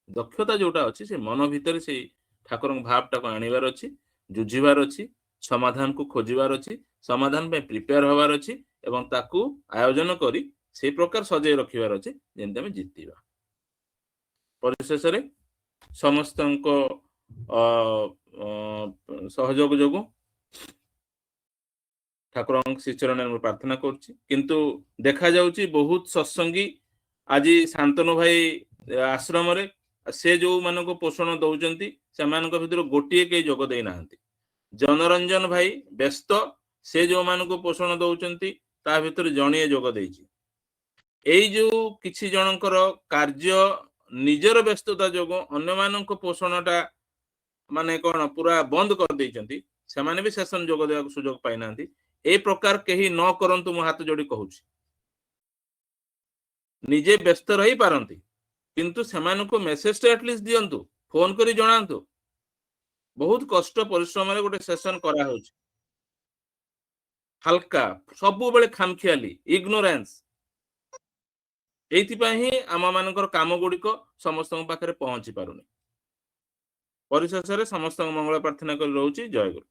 ଦକ୍ଷତା ଯୋଉଟା ଅଛି ସେ ମନ ଭିତରେ ସେଇ ଠାକୁରଙ୍କ ଭାବଟାକୁ ଆଣିବାର ଅଛି, ଯୁଝିବାର ଅଛି, ସମାଧାନକୁ ଖୋଜିବାର ଅଛି, ସମାଧାନ ପାଇଁ ପ୍ରିପେୟାର ହବାର ଅଛି ଏବଂ ତାକୁ ଆୟୋଜନ କରି ସେଇ ପ୍ରକାର ସଜେଇ ରଖିବାର ଅଛି ଯେମିତି ଆମେ ଜିତିବା। ପରିଶେଷରେ ସମସ୍ତଙ୍କ ସହଯୋଗ ଯୋଗୁଁ ଠାକୁରଙ୍କ ଶ୍ରୀଚରଣରେ ମୁଁ ପ୍ରାର୍ଥନା କରୁଛି। କିନ୍ତୁ ଦେଖାଯାଉଛି ବହୁତ ସତ୍ସଙ୍ଗୀ ଆଜି ଶାନ୍ତନୁ ଭାଇ ଆଶ୍ରମରେ ସେ ଯୋଉମାନଙ୍କୁ ପୋଷଣ ଦଉଛନ୍ତି ସେମାନଙ୍କ ଭିତରୁ ଗୋଟିଏ କେହି ଯୋଗ ଦେଇନାହାନ୍ତି। ଜନରଞ୍ଜନ ଭାଇ ବ୍ୟସ୍ତ, ସେ ଯୋଉମାନଙ୍କୁ ପୋଷଣ ଦଉଛନ୍ତି ତା ଭିତରୁ ଜଣିଏ ଯୋଗ ଦେଇଛି। ଏଇ ଯୋଉ କିଛି ଜଣଙ୍କର କାର୍ଯ୍ୟ ନିଜର ବ୍ୟସ୍ତତା ଯୋଗୁଁ ଅନ୍ୟମାନଙ୍କ ପୋଷଣଟା ମାନେ କଣ ପୁରା ବନ୍ଦ କରିଦେଇଛନ୍ତି, ସେମାନେ ବି ସେସନ ଯୋଗ ଦେବାକୁ ସୁଯୋଗ ପାଇନାହାନ୍ତି। ଏ ପ୍ରକାର କେହି ନ କରନ୍ତୁ, ମୁଁ ହାତ ଯୋଡି କହୁଛି। ନିଜେ ବ୍ୟସ୍ତ ରହିପାରନ୍ତି କିନ୍ତୁ ସେମାନଙ୍କୁ ମେସେଜଟା ଆଟଲିଷ୍ଟ ଦିଅନ୍ତୁ, ଫୋନ କରି ଜଣାନ୍ତୁ। ବହୁତ କଷ୍ଟ ପରିଶ୍ରମରେ ଗୋଟେ ସେସନ କରାହଉଛି, ହାଲକା, ସବୁବେଳେ ଖାମଖିଆଲି, ଇଗ୍ନୋରାନ୍ସ। ଏଇଥିପାଇଁ ହିଁ ଆମ ମାନଙ୍କର କାମ ଗୁଡିକ ସମସ୍ତଙ୍କ ପାଖରେ ପହଞ୍ଚି ପାରୁନି। ପରିଶେଷରେ ସମସ୍ତଙ୍କ ମଙ୍ଗଳ ପ୍ରାର୍ଥନା କରି ରହୁଛି। ଜୟ ଗୁରୁ।